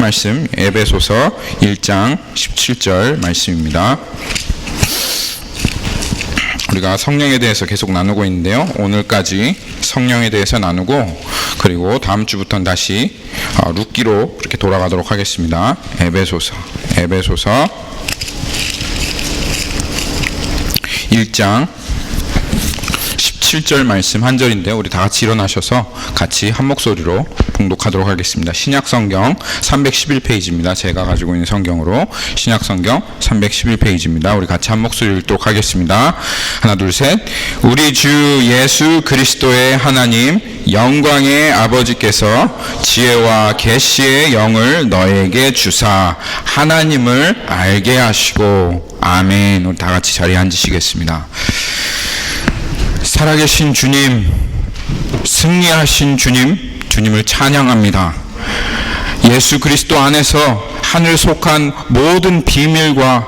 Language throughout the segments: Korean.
말씀 에베소서 1장 17절 말씀입니다. 우리가 성령에 대해서 계속 나누고 있는데요. 오늘까지 성령에 대해서 나누고 그리고 다음 주부터는 다시 룻기로 이렇게 돌아가도록 하겠습니다. 에베소서 1장 17절 말씀 한 절인데 우리 다 같이 일어나셔서 같이 한 목소리로 봉독하도록 하겠습니다. 신약성경 311페이지입니다. 제가 가지고 있는 성경으로 신약성경 311페이지입니다. 우리 같이 한 목소리 읽도록 하겠습니다. 하나 둘 셋. 우리 주 예수 그리스도의 하나님 영광의 아버지께서 지혜와 계시의 영을 너에게 주사 하나님을 알게 하시고 아멘. 우리 다 같이 자리에 앉으시겠습니다. 살아계신 주님, 승리하신 주님, 주님을 찬양합니다. 예수 그리스도 안에서 하늘 속한 모든 비밀과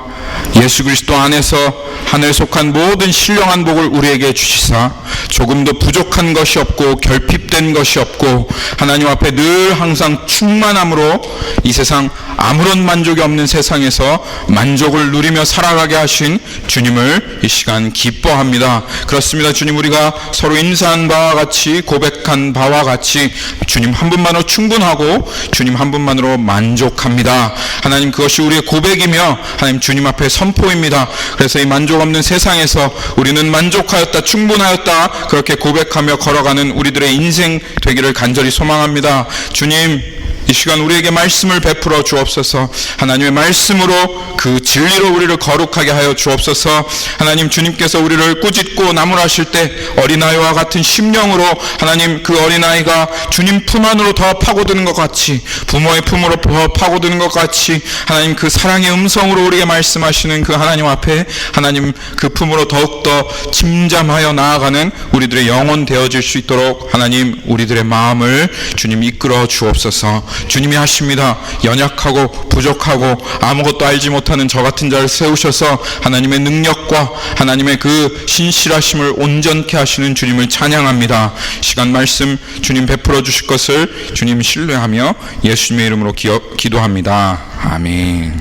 예수 그리스도 안에서 하늘 속한 모든 신령한 복을 우리에게 주시사 조금도 부족한 것이 없고 결핍된 것이 없고 하나님 앞에 늘 항상 충만함으로 이 세상 아무런 만족이 없는 세상에서 만족을 누리며 살아가게 하신 주님을 이 시간 기뻐합니다. 그렇습니다. 주님, 우리가 서로 인사한 바와 같이 고백한 바와 같이 주님 한 분만으로 충분하고 주님 한 분만으로 만족합니다. 하나님, 그것이 우리의 고백이며 하나님 주님 앞에 선포입니다. 그래서 이 만족 없는 세상에서 우리는 만족하였다, 충분하였다 그렇게 고백하며 걸어가는 우리들의 인생 되기를 간절히 소망합니다. 주님, 이 시간 우리에게 말씀을 베풀어 주옵소서. 하나님의 말씀으로 그 진리로 우리를 거룩하게 하여 주옵소서. 하나님, 주님께서 우리를 꾸짖고 나무라실 때 어린아이와 같은 심령으로 하나님 그 어린아이가 주님 품 안으로 더 파고드는 것 같이 부모의 품으로 더 파고드는 것 같이 하나님 그 사랑의 음성으로 우리에게 말씀하시는 그 하나님 앞에 하나님 그 품으로 더욱더 침잠하여 나아가는 우리들의 영혼 되어질 수 있도록 하나님 우리들의 마음을 주님 이끌어 주옵소서. 주님이 하십니다. 연약하고 부족하고 아무것도 알지 못하는 저 같은 자를 세우셔서 하나님의 능력과 하나님의 그 신실하심을 온전케 하시는 주님을 찬양합니다. 시간 말씀 주님 베풀어 주실 것을 주님 신뢰하며 예수님의 이름으로 기도합니다. 아멘.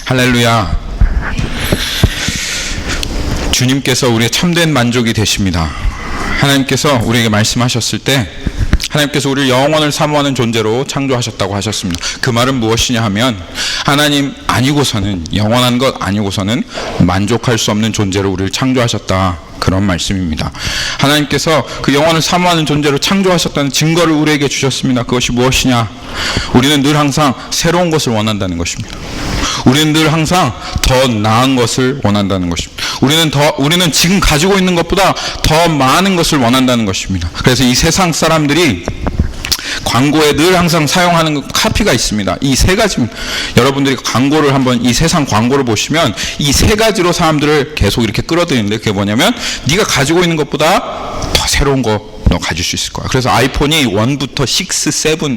할렐루야. 주님께서 우리의 참된 만족이 되십니다. 하나님께서 우리에게 말씀하셨을 때 하나님께서 우리를 영원을 사모하는 존재로 창조하셨다고 하셨습니다. 그 말은 무엇이냐 하면 하나님 아니고서는, 영원한 것 아니고서는 만족할 수 없는 존재로 우리를 창조하셨다, 그런 말씀입니다. 하나님께서 그 영원을 사모하는 존재로 창조하셨다는 증거를 우리에게 주셨습니다. 그것이 무엇이냐? 우리는 늘 항상 새로운 것을 원한다는 것입니다. 우리는 늘 항상 더 나은 것을 원한다는 것입니다. 우리는 지금 가지고 있는 것보다 더 많은 것을 원한다는 것입니다. 그래서 이 세상 사람들이 광고에 늘 항상 사용하는 카피가 있습니다. 이 세 가지, 여러분들이 광고를 한번 이 세상 광고를 보시면 이 세 가지로 사람들을 계속 이렇게 끌어들이는데, 그게 뭐냐면 네가 가지고 있는 것보다 더 새로운 거 너 가질 수 있을 거야. 그래서 아이폰이 1부터 6, 7, 8,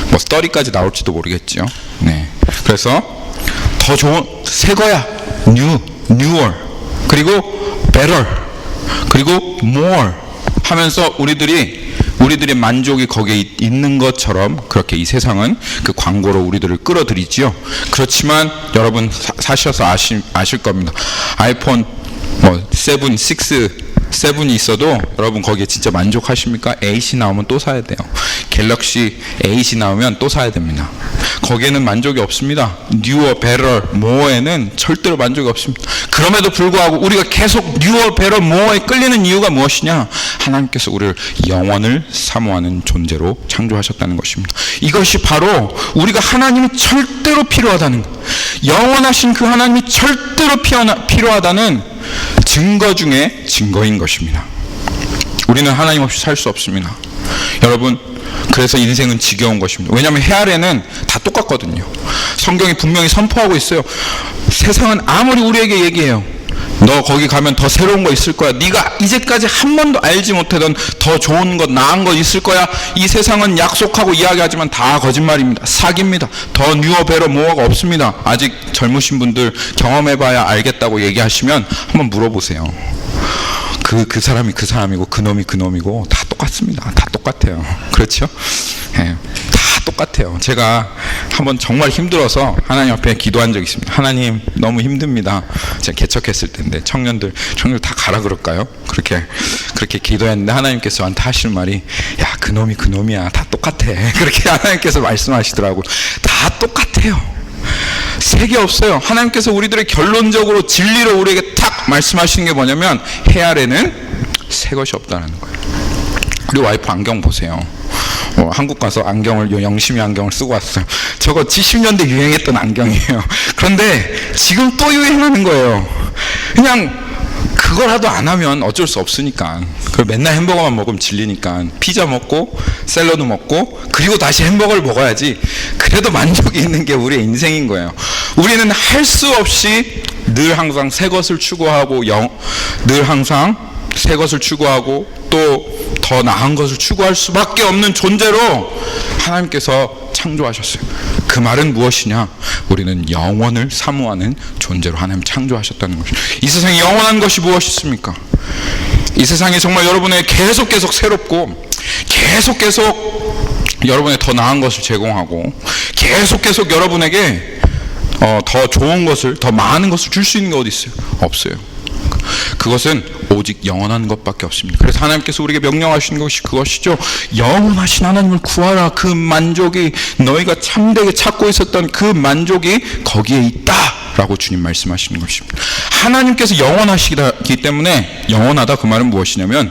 뭐 30까지 나올지도 모르겠죠. 네. 그래서 더 좋은 새 거야, newer, 그리고 better, 그리고 more 하면서 우리들의 만족이 거기에 있는 것처럼 그렇게 이 세상은 그 광고로 우리들을 끌어들이지요. 그렇지만 여러분 사셔서 아실 겁니다. 아이폰 뭐 7, 6, 7이 있어도 여러분 거기에 진짜 만족하십니까? 8이 나오면 또 사야 돼요. 갤럭시 8이 나오면 또 사야 됩니다. 거기에는 만족이 없습니다. newer, better, more에는 절대로 만족이 없습니다. 그럼에도 불구하고 우리가 계속 newer, better, more에 끌리는 이유가 무엇이냐? 하나님께서 우리를 영원을 사모하는 존재로 창조하셨다는 것입니다. 이것이 바로 우리가 하나님이 절대로 필요하다는 것, 영원하신 그 하나님이 절대로 필요하다는 증거 중에 증거인 것입니다. 우리는 하나님 없이 살 수 없습니다. 여러분, 그래서 인생은 지겨운 것입니다. 왜냐하면 해 아래는 다 똑같거든요. 성경이 분명히 선포하고 있어요. 세상은 아무리 우리에게 얘기해요. 너 거기 가면 더 새로운 거 있을 거야. 네가 이제까지 한 번도 알지 못하던 더 좋은 것, 나은 거 있을 거야. 이 세상은 약속하고 이야기하지만 다 거짓말입니다. 사기입니다. 더 뉴어 베러 모어가 없습니다. 아직 젊으신 분들 경험해봐야 알겠다고 얘기하시면 한번 물어보세요. 그 사람이 그 사람이고 그 놈이 그 놈이고 다 똑같습니다. 다 똑같아요. 그렇죠? 네. 다 똑같아요. 제가 한번 정말 힘들어서 하나님 앞에 기도한 적이 있습니다. 하나님 너무 힘듭니다. 제가 개척했을 때인데 청년들 다 가라 그럴까요? 그렇게 기도했는데 하나님께서 저한테 하시는 말이 야 그놈이 그놈이야 다 똑같아. 그렇게 하나님께서 말씀하시더라고요. 다 똑같아요. 색이 없어요. 하나님께서 우리들의 결론적으로 진리로 우리에게 딱 말씀하시는 게 뭐냐면 해 아래는 새 것이 없다는 거예요. 우리 와이프 안경 보세요. 한국 가서 영심이 안경을 쓰고 왔어요. 저거 70년대 유행했던 안경이에요. 그런데 지금 또 유행하는 거예요. 그냥 그거라도 안 하면 어쩔 수 없으니까. 맨날 햄버거만 먹으면 질리니까 피자 먹고 샐러드 먹고 그리고 다시 햄버거를 먹어야지. 그래도 만족이 있는 게 우리의 인생인 거예요. 우리는 할 수 없이 늘 항상 새 것을 추구하고 늘 항상 새 것을 추구하고 또 더 나은 것을 추구할 수밖에 없는 존재로 하나님께서 창조하셨어요. 그 말은 무엇이냐? 우리는 영원을 사모하는 존재로 하나님 창조하셨다는 것이죠. 이 세상에 영원한 것이 무엇이 있습니까? 이 세상에 정말 여러분의 계속 새롭고 계속 여러분의 더 나은 것을 제공하고 계속 여러분에게 더 좋은 것을 더 많은 것을 줄 수 있는 게 어디 있어요? 없어요. 그것은 오직 영원한 것밖에 없습니다. 그래서 하나님께서 우리에게 명령하시는 것이 그것이죠. 영원하신 하나님을 구하라. 그 만족이 너희가 참되게 찾고 있었던 그 만족이 거기에 있다라고 주님 말씀하시는 것입니다. 하나님께서 영원하시기 때문에 영원하다 그 말은 무엇이냐면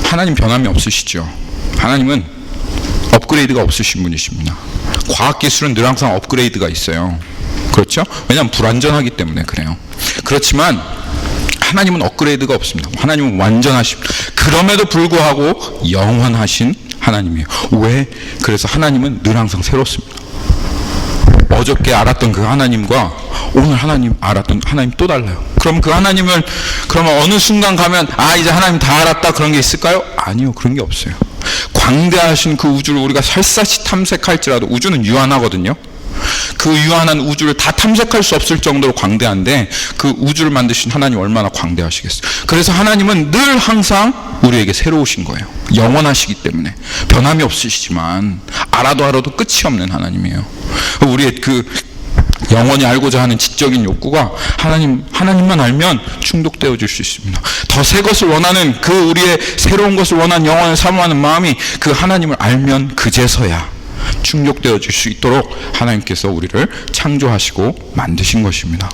하나님 변함이 없으시죠. 하나님은 업그레이드가 없으신 분이십니다. 과학기술은 늘 항상 업그레이드가 있어요. 그렇죠? 왜냐하면 불완전하기 때문에 그래요. 그렇지만 하나님은 업그레이드가 없습니다. 하나님은 완전하십니다. 그럼에도 불구하고 영원하신 하나님이에요. 왜? 그래서 하나님은 늘 항상 새롭습니다. 어저께 알았던 그 하나님과 오늘 알았던 하나님 또 달라요. 그럼 그 하나님을 그러면 어느 순간 가면 이제 하나님 다 알았다 그런 게 있을까요? 아니요. 그런 게 없어요. 광대하신 그 우주를 우리가 샅샅이 탐색할지라도 우주는 유한하거든요. 그 유한한 우주를 다 탐색할 수 없을 정도로 광대한데 그 우주를 만드신 하나님 얼마나 광대하시겠어요. 그래서 하나님은 늘 항상 우리에게 새로우신 거예요. 영원하시기 때문에 변함이 없으시지만 알아도 끝이 없는 하나님이에요. 우리의 그 영원히 알고자 하는 지적인 욕구가 하나님만 알면 충족되어질 수 있습니다. 더 새 것을 원하는 그 우리의 새로운 것을 원하는 영원을 사모하는 마음이 그 하나님을 알면 그제서야 충족되어질 수 있도록 하나님께서 우리를 창조하시고 만드신 것입니다.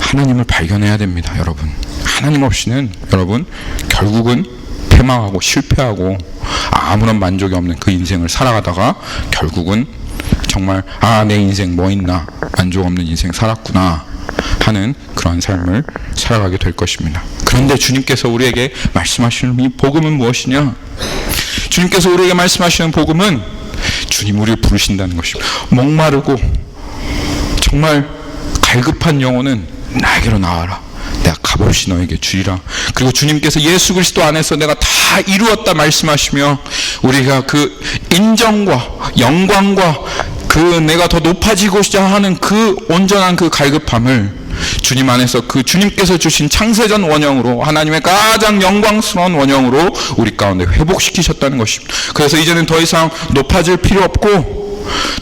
하나님을 발견해야 됩니다, 여러분. 하나님 없이는 여러분 결국은 패망하고 실패하고 아무런 만족이 없는 그 인생을 살아가다가 결국은 정말 내 인생 뭐 있나 만족 없는 인생 살았구나 하는 그러한 삶을 살아가게 될 것입니다. 그런데 주님께서 우리에게 말씀하시는 이 복음은 무엇이냐? 주님께서 우리에게 말씀하시는 복음은 주님 우리를 부르신다는 것입니다. 목마르고 정말 갈급한 영혼은 나에게로 나와라. 내가 값없이 너에게 주리라. 그리고 주님께서 예수 그리스도 안에서 내가 다 이루었다 말씀하시며 우리가 그 인정과 영광과 그 내가 더 높아지고자 하는 그 온전한 그 갈급함을 주님 안에서 그 주님께서 주신 창세전 원형으로 하나님의 가장 영광스러운 원형으로 우리 가운데 회복시키셨다는 것입니다. 그래서 이제는 더 이상 높아질 필요 없고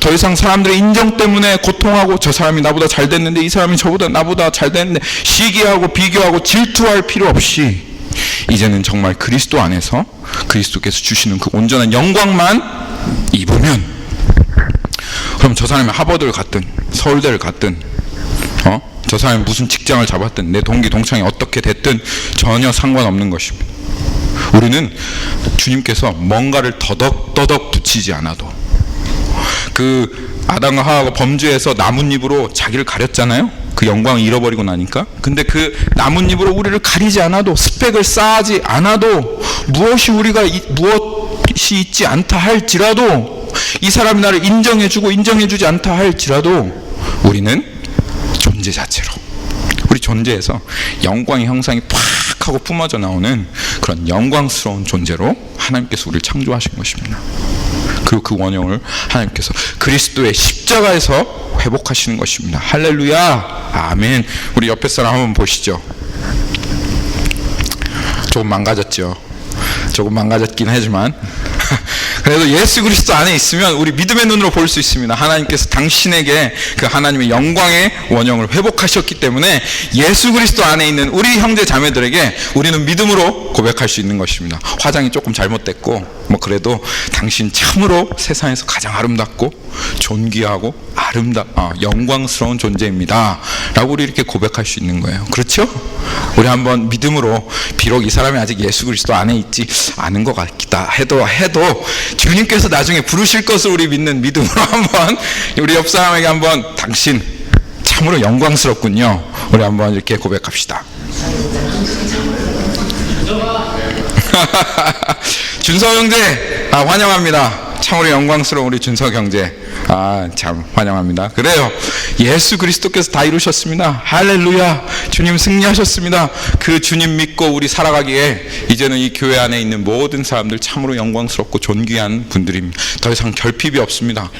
더 이상 사람들의 인정 때문에 고통하고 저 사람이 나보다 잘 됐는데 이 사람이 나보다 잘 됐는데 시기하고 비교하고 질투할 필요 없이 이제는 정말 그리스도 안에서 그리스도께서 주시는 그 온전한 영광만 입으면 그럼 저 사람이 하버드를 갔든 서울대를 갔든 저 사람이 무슨 직장을 잡았든 내 동기 동창이 어떻게 됐든 전혀 상관없는 것입니다. 우리는 주님께서 뭔가를 더덕더덕 붙이지 않아도 그 아담과 하와가 범죄해서 나뭇잎으로 자기를 가렸잖아요. 그 영광을 잃어버리고 나니까. 근데 그 나뭇잎으로 우리를 가리지 않아도 스펙을 쌓지 않아도 무엇이 있지 않다 할지라도 이 사람이 나를 인정해주고 인정해주지 않다 할지라도 우리는 존재 자체로 우리 존재에서 영광의 형상이 팍 하고 뿜어져 나오는 그런 영광스러운 존재로 하나님께서 우리를 창조하신 것입니다. 그리고 그 원형을 하나님께서 그리스도의 십자가에서 회복하시는 것입니다. 할렐루야 아멘. 우리 옆에 사람 한번 보시죠. 조금 망가졌죠. 조금 망가졌긴 하지만 그래도 예수 그리스도 안에 있으면 우리 믿음의 눈으로 볼 수 있습니다. 하나님께서 당신에게 그 하나님의 영광의 원형을 회복하셨기 때문에 예수 그리스도 안에 있는 우리 형제 자매들에게 우리는 믿음으로 고백할 수 있는 것입니다. 화장이 조금 잘못됐고 그래도 당신 참으로 세상에서 가장 아름답고 존귀하고 영광스러운 존재입니다 라고 우리 이렇게 고백할 수 있는 거예요. 그렇죠? 우리 한번 믿음으로, 비록 이 사람이 아직 예수 그리스도 안에 있지 않은 것 같다 해도 주님께서 나중에 부르실 것을 우리 믿는 믿음으로 한번 우리 옆 사람에게 한번 당신 참으로 영광스럽군요, 우리 한번 이렇게 고백합시다. 준석 형제 환영합니다. 참으로 영광스러운 우리 준석 형제 참 환영합니다. 그래요, 예수 그리스도께서 다 이루셨습니다. 할렐루야, 주님 승리하셨습니다. 그 주님 믿고 우리 살아가기에 이제는 이 교회 안에 있는 모든 사람들 참으로 영광스럽고 존귀한 분들입니다. 더 이상 결핍이 없습니다.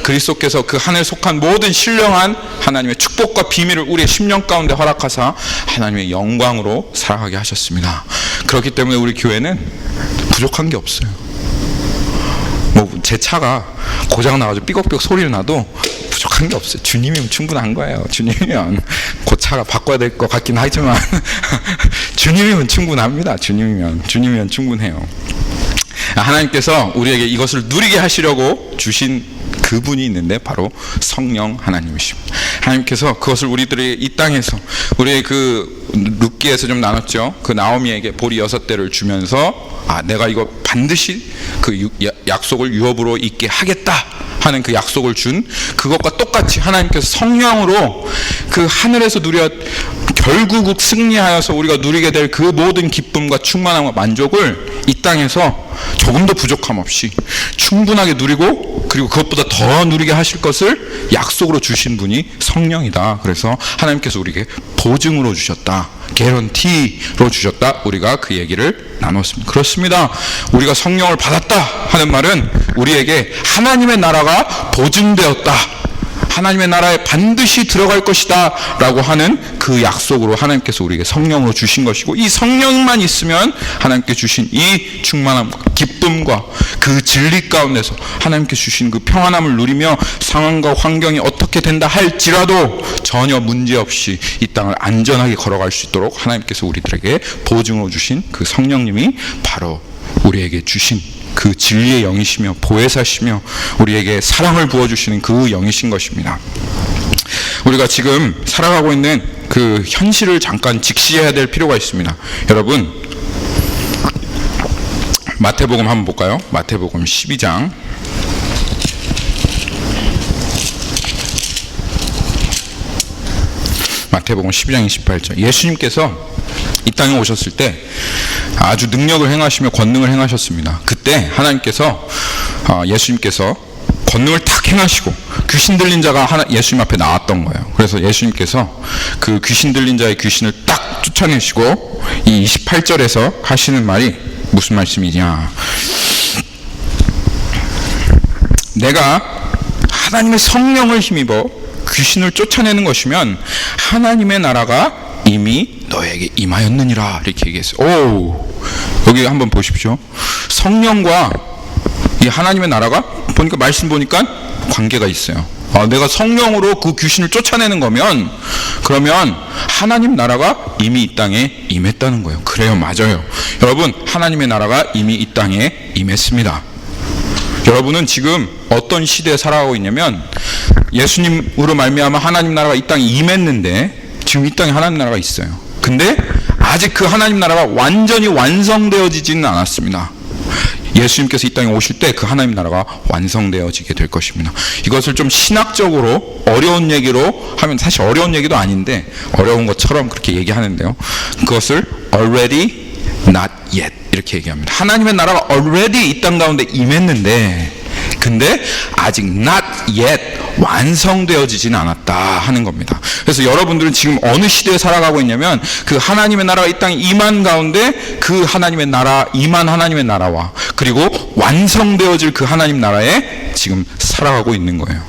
그리스도께서 그 하늘에 속한 모든 신령한 하나님의 축복과 비밀을 우리의 심령 가운데 허락하사 하나님의 영광으로 살아가게 하셨습니다. 그렇기 때문에 우리 교회는 부족한 게 없어요. 제 차가 고장 나가지고 삐걱삐걱 소리를 나도 부족한 게 없어요. 주님이면 충분한 거예요. 주님이면 그 차가 바꿔야 될 것 같긴 하지만 주님이면 충분합니다. 주님이면 충분해요. 하나님께서 우리에게 이것을 누리게 하시려고 주신 그분이 있는데 바로 성령 하나님이십니다. 하나님께서 그것을 우리들의 이 땅에서, 우리의 그 룻기에서 좀 나눴죠. 그 나오미에게 보리 6대를 주면서 내가 이거 반드시 그 약속을 유업으로 있게 하겠다 하는 그 약속을 준 그것과 똑같이 하나님께서 성령으로 그 하늘에서 결국 승리하여서 우리가 누리게 될 그 모든 기쁨과 충만함과 만족을 이 땅에서 조금도 부족함 없이 충분하게 누리고, 그리고 그것보다 더 누리게 하실 것을 약속으로 주신 분이 성령이다. 그래서 하나님께서 우리에게 보증으로 주셨다, 개런티로 주셨다, 우리가 그 얘기를 나눴습니다. 그렇습니다. 우리가 성령을 받았다 하는 말은 우리에게 하나님의 나라가 보증되었다, 하나님의 나라에 반드시 들어갈 것이다 라고 하는 그 약속으로 하나님께서 우리에게 성령으로 주신 것이고, 이 성령만 있으면 하나님께 주신 이 충만함과 기쁨과 그 진리 가운데서 하나님께 주신 그 평안함을 누리며 상황과 환경이 어떻게 된다 할지라도 전혀 문제없이 이 땅을 안전하게 걸어갈 수 있도록 하나님께서 우리들에게 보증으로 주신 그 성령님이 바로 우리에게 주신 그 진리의 영이시며 보혜사시며 우리에게 사랑을 부어주시는 그 영이신 것입니다. 우리가 지금 살아가고 있는 그 현실을 잠깐 직시해야 될 필요가 있습니다. 여러분, 마태복음 한번 볼까요? 마태복음 12장. 마태복음 12장 28절. 예수님께서 이 땅에 오셨을 때 아주 능력을 행하시며 권능을 행하셨습니다. 그때 하나님께서 예수님께서 권능을 탁 행하시고 귀신 들린 자가 예수님 앞에 나왔던 거예요. 그래서 예수님께서 그 귀신 들린 자의 귀신을 딱 쫓아내시고 이 28절에서 하시는 말이 무슨 말씀이냐, 내가 하나님의 성령을 힘입어 귀신을 쫓아내는 것이면 하나님의 나라가 이미 너에게 임하였느니라, 이렇게 얘기했어요. 여기 한번 보십시오. 성령과 이 하나님의 나라가 보니까 말씀 보니까 관계가 있어요. 내가 성령으로 그 귀신을 쫓아내는 거면 그러면 하나님 나라가 이미 이 땅에 임했다는 거예요. 그래요, 맞아요. 여러분, 하나님의 나라가 이미 이 땅에 임했습니다. 여러분은 지금 어떤 시대에 살아가고 있냐면 예수님으로 말미암아 하나님 나라가 이 땅에 임했는데 지금 이 땅에 하나님 나라가 있어요. 근데 아직 그 하나님 나라가 완전히 완성되어지지는 않았습니다. 예수님께서 이 땅에 오실 때 그 하나님 나라가 완성되어지게 될 것입니다. 이것을 좀 신학적으로 어려운 얘기로 하면 사실 어려운 얘기도 아닌데 어려운 것처럼 그렇게 얘기하는데요. 그것을 already not yet 이렇게 얘기합니다. 하나님의 나라가 already 이 땅 가운데 임했는데 근데 아직 not yet 완성되어지진 않았다 하는 겁니다. 그래서 여러분들은 지금 어느 시대에 살아가고 있냐면 그 하나님의 나라가 이 땅에 임한 가운데 그 하나님의 나라, 임한 하나님의 나라와 그리고 완성되어질 그 하나님 나라에 지금 살아가고 있는 거예요.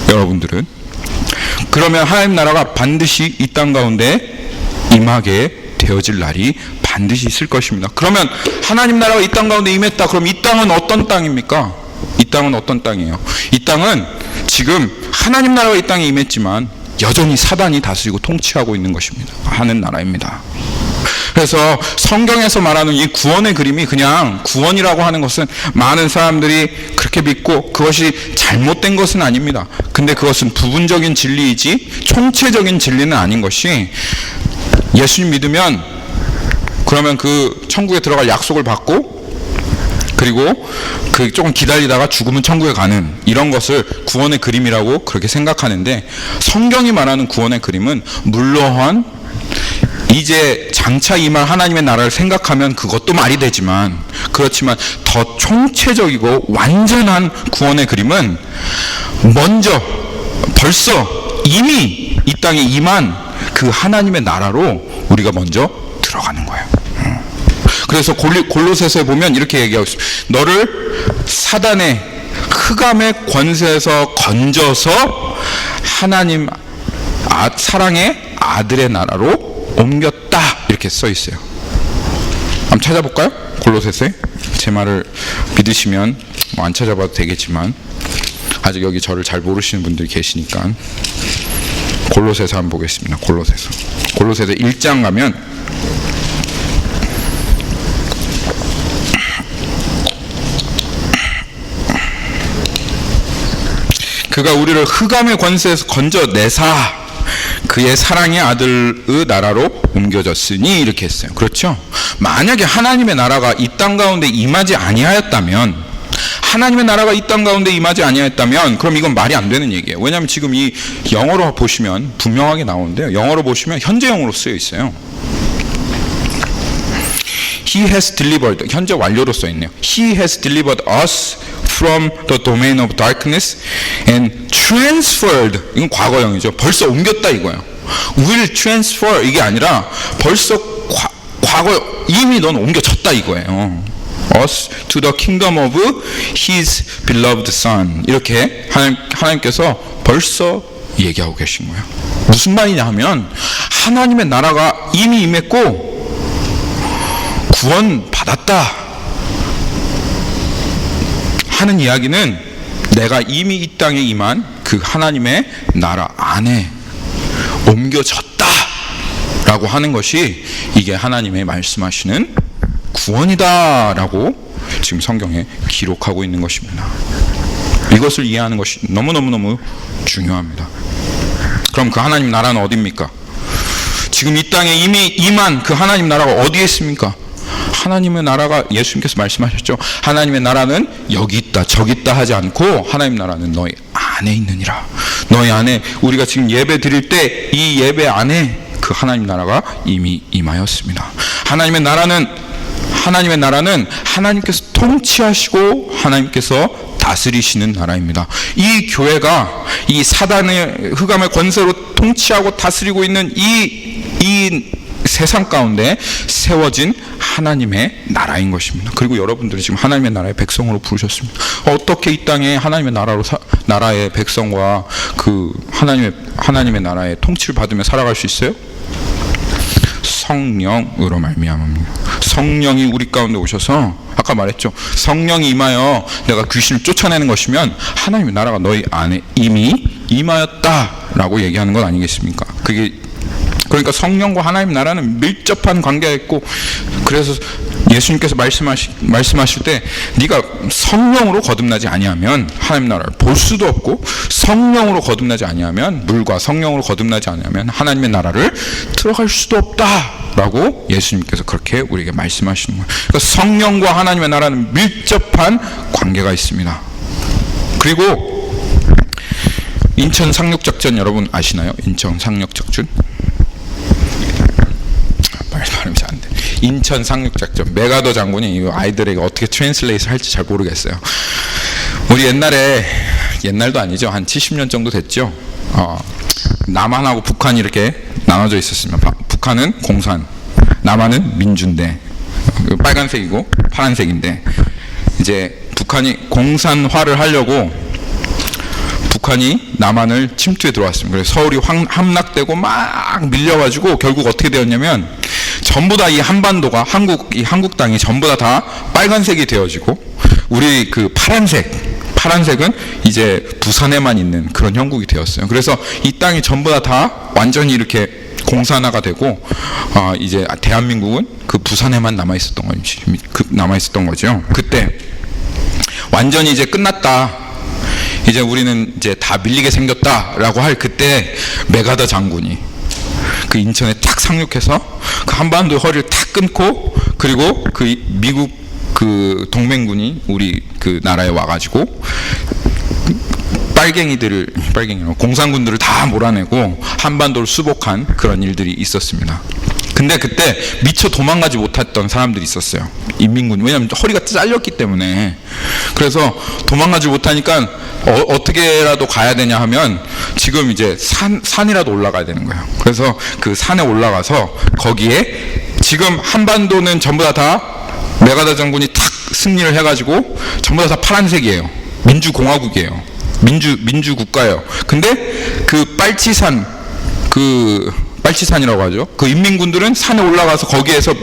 여러분들은 그러면 하나님 나라가 반드시 이 땅 가운데 임하게 되어질 날이 반드시 있을 것입니다. 그러면 하나님 나라가 이 땅 가운데 임했다. 그럼 이 땅은 어떤 땅입니까? 이 땅은 어떤 땅이에요? 이 땅은 지금 하나님 나라가 이 땅에 임했지만 여전히 사단이 다스리고 통치하고 있는 것입니다. 하는 나라입니다. 그래서 성경에서 말하는 이 구원의 그림이 그냥 구원이라고 하는 것은 많은 사람들이 그렇게 믿고 그것이 잘못된 것은 아닙니다. 근데 그것은 부분적인 진리이지 총체적인 진리는 아닌 것이, 예수님 믿으면 그러면 그 천국에 들어갈 약속을 받고 그리고 그 조금 기다리다가 죽으면 천국에 가는 이런 것을 구원의 그림이라고 그렇게 생각하는데, 성경이 말하는 구원의 그림은 물론 이제 장차 임할 하나님의 나라를 생각하면 그것도 말이 되지만, 그렇지만 더 총체적이고 완전한 구원의 그림은 먼저 벌써 이미 이 땅에 임한 그 하나님의 나라로 우리가 먼저 들어가는 거예요. 그래서 골로새서에 보면 이렇게 얘기하고 있습니다. 너를 사단의 흑암의 권세에서 건져서 하나님 사랑의 아들의 나라로 옮겼다, 이렇게 써 있어요. 한번 찾아볼까요? 골로새서에. 제 말을 믿으시면 뭐 안 찾아봐도 되겠지만 아직 여기 저를 잘 모르시는 분들이 계시니까 골로새서 한번 보겠습니다. 골로새서 1장 가면 그가 우리를 흑암의 권세에서 건져내사 그의 사랑의 아들의 나라로 옮겨졌으니, 이렇게 했어요. 그렇죠? 만약에 하나님의 나라가 이 땅 가운데 임하지 아니하였다면, 하나님의 나라가 이 땅 가운데 임하지 아니하였다면 그럼 이건 말이 안 되는 얘기예요. 왜냐하면 지금 이 영어로 보시면 분명하게 나오는데요, 영어로 보시면 현재형으로 쓰여 있어요. He has delivered, 현재 완료로 써 있네요. He has delivered us from the domain of darkness and transferred, 이건 과거형이죠. 벌써 옮겼다 이거예요. will transfer 이게 아니라 벌써 과거 이미 넌 옮겨졌다 이거예요. us to the kingdom of his beloved son, 이렇게 하나님께서 벌써 얘기하고 계신 거예요. 무슨 말이냐 하면 하나님의 나라가 이미 임했고 구원 받았다 하는 이야기는 내가 이미 이 땅에 임한 그 하나님의 나라 안에 옮겨졌다 라고 하는 것이, 이게 하나님의 말씀하시는 구원이다 라고 지금 성경에 기록하고 있는 것입니다. 이것을 이해하는 것이 너무너무 중요합니다. 그럼 그 하나님 나라는 어디입니까? 지금 이 땅에 이미 임한 그 하나님 나라가 어디에 있습니까? 하나님의 나라가, 예수님께서 말씀하셨죠. 하나님의 나라는 여기 있다 저기 있다 하지 않고 하나님 나라는 너희 안에 있느니라. 너희 안에, 우리가 지금 예배 드릴 때 이 예배 안에 그 하나님 나라가 이미 임하였습니다. 하나님의 나라는 하나님께서 통치하시고 하나님께서 다스리시는 나라입니다. 이 교회가 이 사단의 흑암의 권세로 통치하고 다스리고 있는 이 세상 가운데 세워진 하나님의 나라인 것입니다. 그리고 여러분들이 지금 하나님의 나라의 백성으로 부르셨습니다. 어떻게 이 땅에 하나님의 나라의 백성과 그 하나님의 나라의 통치를 받으며 살아갈 수 있어요? 성령으로 말미암습니다. 성령이 우리 가운데 오셔서, 아까 말했죠, 성령이 임하여 내가 귀신을 쫓아내는 것이면 하나님의 나라가 너희 안에 이미 임하였다라고 얘기하는 것 아니겠습니까? 그러니까 성령과 하나님 나라는 밀접한 관계가 있고, 그래서 예수님께서 말씀하실 때 네가 성령으로 거듭나지 아니하면 하나님 나라를 볼 수도 없고, 성령으로 거듭나지 아니하면, 물과 성령으로 거듭나지 아니하면 하나님의 나라를 들어갈 수도 없다라고 예수님께서 그렇게 우리에게 말씀하시는 거예요. 그러니까 성령과 하나님의 나라는 밀접한 관계가 있습니다. 그리고 인천 상륙작전 여러분 아시나요? 인천 상륙작전? 발음이 잘 안 돼. 인천 상륙작전. 메가더 장군이 이 아이들에게 어떻게 트랜슬레이트 할지 잘 모르겠어요. 우리 옛날도 아니죠. 한 70년 정도 됐죠. 남한하고 북한이 이렇게 나눠져 있었습니다. 북한은 공산, 남한은 민주인데, 빨간색이고 파란색인데, 이제 북한이 공산화를 하려고 북한이 남한을 침투해 들어왔습니다. 그래서 서울이 함락되고 막 밀려가지고 결국 어떻게 되었냐면, 전부 다 이 한반도가 이 한국 땅이 전부 다 빨간색이 되어지고 우리 그 파란색은 이제 부산에만 있는 그런 형국이 되었어요. 그래서 이 땅이 전부 다 완전히 이렇게 공산화가 되고 이제 대한민국은 그 부산에만 남아 있었던 거죠. 그때 완전히 이제 끝났다. 이제 우리는 이제 다 밀리게 생겼다라고 할 그때 메가더 장군이 그 인천에 탁 상륙해서 그 한반도의 허리를 탁 끊고 그리고 그 미국 그 동맹군이 우리 그 나라에 와가지고 공산군들을 다 몰아내고 한반도를 수복한 그런 일들이 있었습니다. 근데 그때 미처 도망가지 못했던 사람들이 있었어요. 인민군. 왜냐하면 허리가 잘렸기 때문에. 그래서 도망가지 못하니까 어떻게라도 가야 되냐 하면 지금 이제 산이라도 올라가야 되는 거예요. 그래서 그 산에 올라가서 거기에 지금 한반도는 전부 다 메가더 장군이 탁 승리를 해가지고 전부 다 파란색이에요. 민주공화국이에요. 민주국가예요. 근데 그 빨치산이라고 하죠. 그 인민군들은 산에 올라가서 거기에서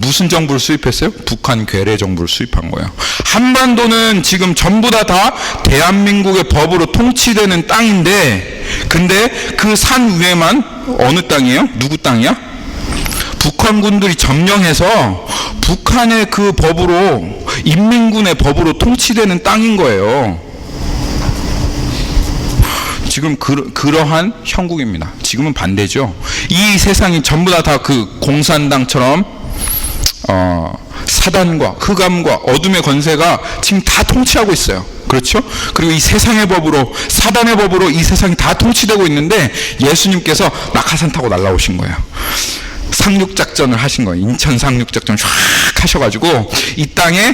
무슨 정부를 수입했어요? 북한 괴뢰 정부를 수입한 거예요. 한반도는 지금 전부 다 대한민국의 법으로 통치되는 땅인데, 근데 그 산 위에만 어느 땅이에요? 누구 땅이야? 북한군들이 점령해서 북한의 그 법으로, 인민군의 법으로 통치되는 땅인 거예요. 지금 그러한 형국입니다. 지금은 반대죠. 이 세상이 전부 다 그 공산당처럼 사단과 흑암과 어둠의 권세가 지금 다 통치하고 있어요. 그렇죠? 그리고 이 세상의 법으로, 사단의 법으로 이 세상이 다 통치되고 있는데 예수님께서 낙하산 타고 날아오신 거예요. 상륙작전을 하신 거예요. 인천 상륙작전 쫙 하셔가지고 이 땅에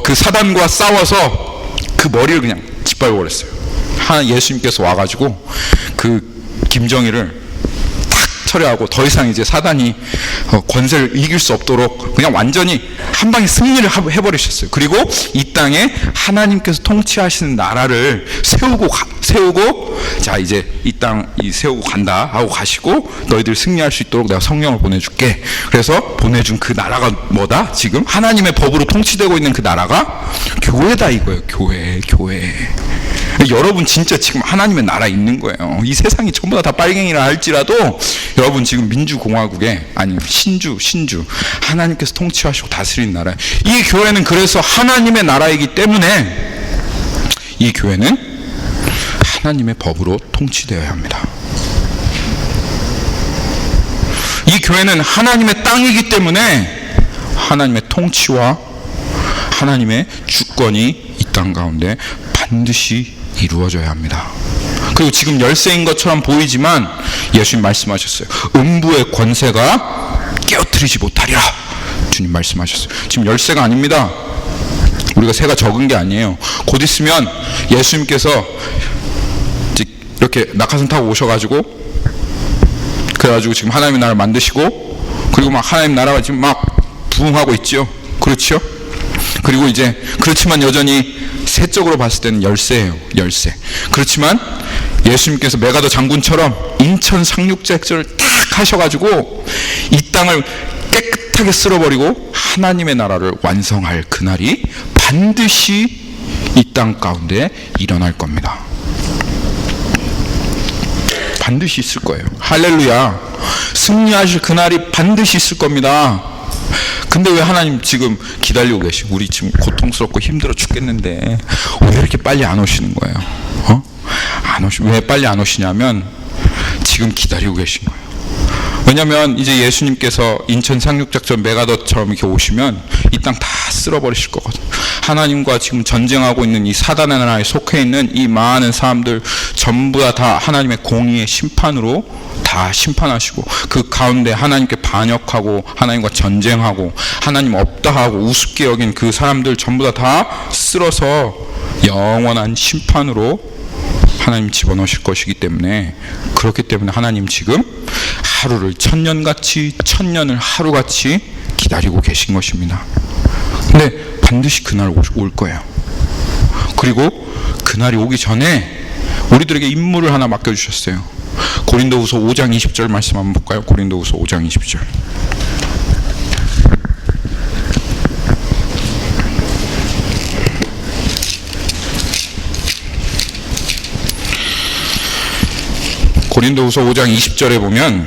그 사단과 싸워서 그 머리를 그냥 짓밟아버렸어요. 예수님께서 와가지고 그 김정일을 탁 처리하고 더 이상 이제 사단이 권세를 이길 수 없도록 그냥 완전히 한 방에 승리를 해버리셨어요. 그리고 이 땅에 하나님께서 통치하시는 나라를 세우고 자 이제 이 땅 세우고 간다 하고 가시고 너희들 승리할 수 있도록 내가 성령을 보내줄게. 그래서 보내준 그 나라가 뭐다? 지금 하나님의 법으로 통치되고 있는 그 나라가 교회다 이거예요. 교회. 여러분 진짜 지금 하나님의 나라에 있는 거예요. 이 세상이 전부 다 빨갱이라 할지라도 여러분 지금 민주공화국에 아니 신주 하나님께서 통치하시고 다스리는 나라. 이 교회는 그래서 하나님의 나라이기 때문에 이 교회는 하나님의 법으로 통치되어야 합니다. 이 교회는 하나님의 땅이기 때문에 하나님의 통치와 하나님의 주권이 이 땅 가운데 반드시 이루어져야 합니다. 그리고 지금 열쇠인 것처럼 보이지만 예수님 말씀하셨어요. 음부의 권세가 깨어뜨리지 못하리라. 주님 말씀하셨어요. 지금 열쇠가 아닙니다. 우리가 새가 적은 게 아니에요. 곧 있으면 예수님께서 이렇게 낙하산 타고 오셔가지고 그래가지고 지금 하나님의 나라를 만드시고 그리고 막 하나님 나라가 지금 막 부흥하고 있죠. 그렇죠? 그리고 이제 그렇지만 여전히 세적으로 봤을 때는 열쇠예요. 열쇠. 그렇지만 예수님께서 메가더 장군처럼 인천 상륙작전을 딱 하셔가지고 이 땅을 깨끗하게 쓸어버리고 하나님의 나라를 완성할 그날이 반드시 이 땅 가운데 일어날 겁니다. 반드시 있을 거예요. 할렐루야. 승리하실 그날이 반드시 있을 겁니다. 근데 왜 하나님 지금 기다리고 계시고 우리 지금 고통스럽고 힘들어 죽겠는데 왜 이렇게 빨리 안 오시는 거예요? 왜 빨리 안 오시냐면 지금 기다리고 계신 거예요. 왜냐하면 이제 예수님께서 인천 상륙작전 메가더처럼 이렇게 오시면 이 땅 다 쓸어버리실 거거든요. 하나님과 지금 전쟁하고 있는 이 사단의 나라에 속해 있는 이 많은 사람들 전부 다 하나님의 공의의 심판으로 다 심판하시고 그 가운데 하나님께 반역하고 하나님과 전쟁하고 하나님 없다 하고 우습게 여긴 그 사람들 전부 다 쓸어서 영원한 심판으로 하나님 집어넣으실 것이기 때문에 그렇기 때문에 하나님 지금 하루를 천년같이 천년을 하루같이 기다리고 계신 것입니다. 근데 반드시 그날 올 거예요. 그리고 그날이 오기 전에 우리들에게 임무를 하나 맡겨주셨어요. 고린도후서 5장 20절 말씀 한번 볼까요? 고린도후서 5장 20절. 고린도후서 5장 20절에 보면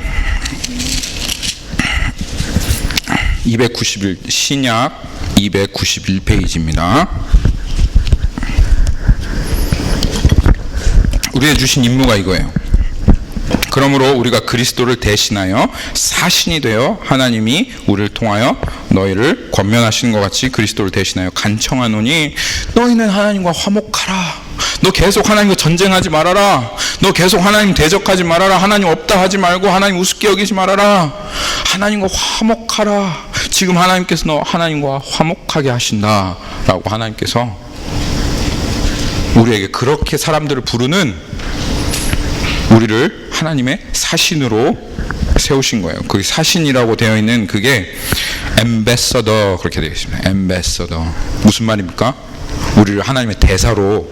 291 신약 291페이지입니다. 우리에게 주신 임무가 이거예요. 그러므로 우리가 그리스도를 대신하여 사신이 되어 하나님이 우리를 통하여 너희를 권면하시는 것 같이 그리스도를 대신하여 간청하노니 너희는 하나님과 화목하라. 너 계속 하나님과 전쟁하지 말아라. 너 계속 하나님 대적하지 말아라. 하나님 없다 하지 말고 하나님 우습게 여기지 말아라. 하나님과 화목하라. 지금 하나님께서 너 하나님과 화목하게 하신다 라고 하나님께서 우리에게 그렇게 사람들을 부르는 우리를 하나님의 사신으로 세우신 거예요. 그 사신이라고 되어 있는 그게 엠베서더 그렇게 되어 있습니다. 엠베서더 무슨 말입니까? 우리를 하나님의 대사로,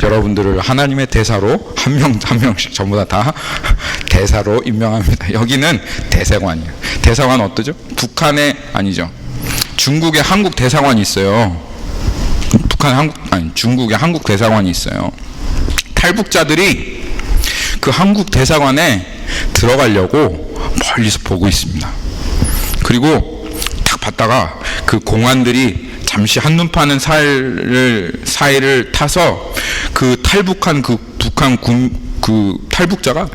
여러분들을 하나님의 대사로 한 명씩 전부 다 대사로 임명합니다. 여기는 대사관이에요. 대사관 어떠죠? 북한에 아니죠. 중국에 한국 대사관이 있어요. 중국에 한국 대사관이 있어요. 탈북자들이 그 한국 대사관에 들어가려고 멀리서 보고 있습니다. 그리고 딱 봤다가 그 공안들이 잠시 한눈 파는 사이를 타서 그 탈북한 그 북한 그 탈북자가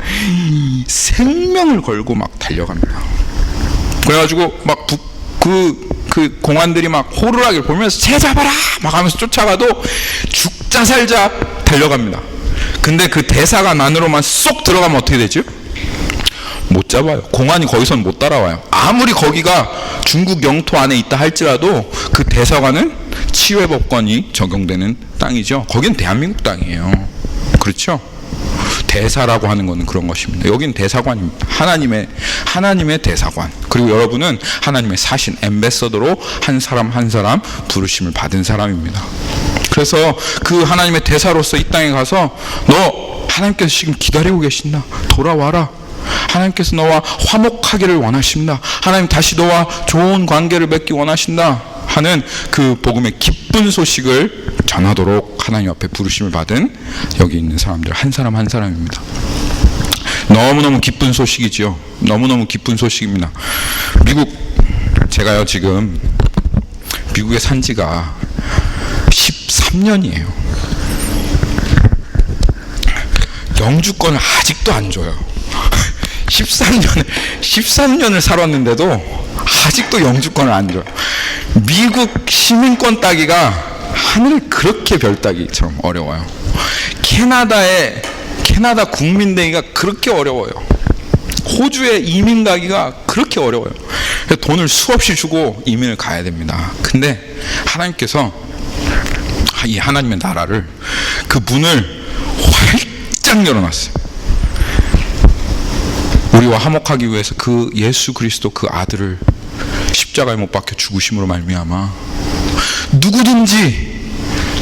생명을 걸고 막 달려갑니다. 그래가지고 막 그 공안들이 막 호루라기를 보면서 쟤 잡아라 막 하면서 쫓아가도 죽자 살자 달려갑니다. 근데 그 대사관 안으로만 쏙 들어가면 어떻게 되죠? 못 잡아요. 공안이 거기서는 못 따라와요. 아무리 거기가 중국 영토 안에 있다 할지라도 그 대사관은 치외법권이 적용되는 땅이죠. 거긴 대한민국 땅이에요. 그렇죠? 대사라고 하는 것은 그런 것입니다. 여긴 대사관입니다. 하나님의 대사관. 그리고 여러분은 하나님의 사신, 엠베서더로 한 사람 한 사람 부르심을 받은 사람입니다. 그래서 그 하나님의 대사로서 이 땅에 가서 너 하나님께서 지금 기다리고 계신다. 돌아와라. 하나님께서 너와 화목하기를 원하십니다. 하나님 다시 너와 좋은 관계를 맺기 원하신다 하는 그 복음의 기쁜 소식을 전하도록 하나님 앞에 부르심을 받은 여기 있는 사람들 한 사람 한 사람입니다. 너무너무 기쁜 소식이지요. 너무너무 기쁜 소식입니다. 제가요 지금 미국에 산 지가 13년이에요. 영주권을 아직도 안 줘요. 13년을 살았는데도 아직도 영주권을 안 줘요. 미국 시민권 따기가 하늘 그렇게 별 따기처럼 어려워요. 캐나다 국민 되기가 그렇게 어려워요. 호주에 이민 가기가 그렇게 어려워요. 돈을 수없이 주고 이민을 가야 됩니다. 근데 하나님께서 이 하나님의 나라를 그 문을 활짝 열어놨어요. 우리와 화목하기 위해서 그 예수 그리스도 그 아들을 십자가에 못 박혀 죽으심으로 말미암아 누구든지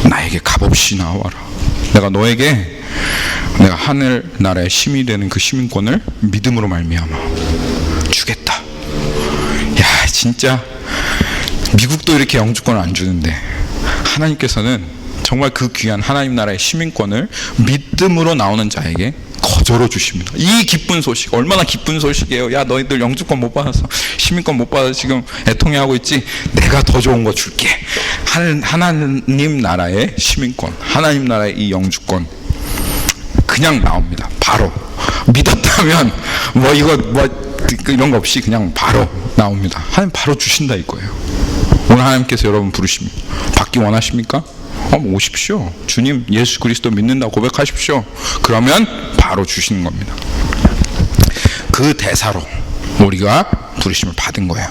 나에게 값없이 나와라. 내가 너에게 내가 하늘 나라의 시민이 되는 그 시민권을 믿음으로 말미암아 주겠다. 야 진짜 미국도 이렇게 영주권을 안 주는데 하나님께서는 정말 그 귀한 하나님 나라의 시민권을 믿음으로 나오는 자에게 거저로 주십니다. 이 기쁜 소식 얼마나 기쁜 소식이에요. 야 너희들 영주권 못 받아서 시민권 못 받아서 지금 애통해하고 있지. 내가 더 좋은 거 줄게. 하나님 나라의 시민권, 하나님 나라의 이 영주권 그냥 나옵니다. 바로 믿었다면 이런 거 없이 그냥 바로 나옵니다. 하나님 바로 주신다 이거예요. 오늘 하나님께서 여러분 부르십니다. 받기 원하십니까? 오십시오. 주님 예수 그리스도 믿는다 고백하십시오. 그러면 바로 주시는 겁니다. 그 대사로 우리가 부르심을 받은 거예요.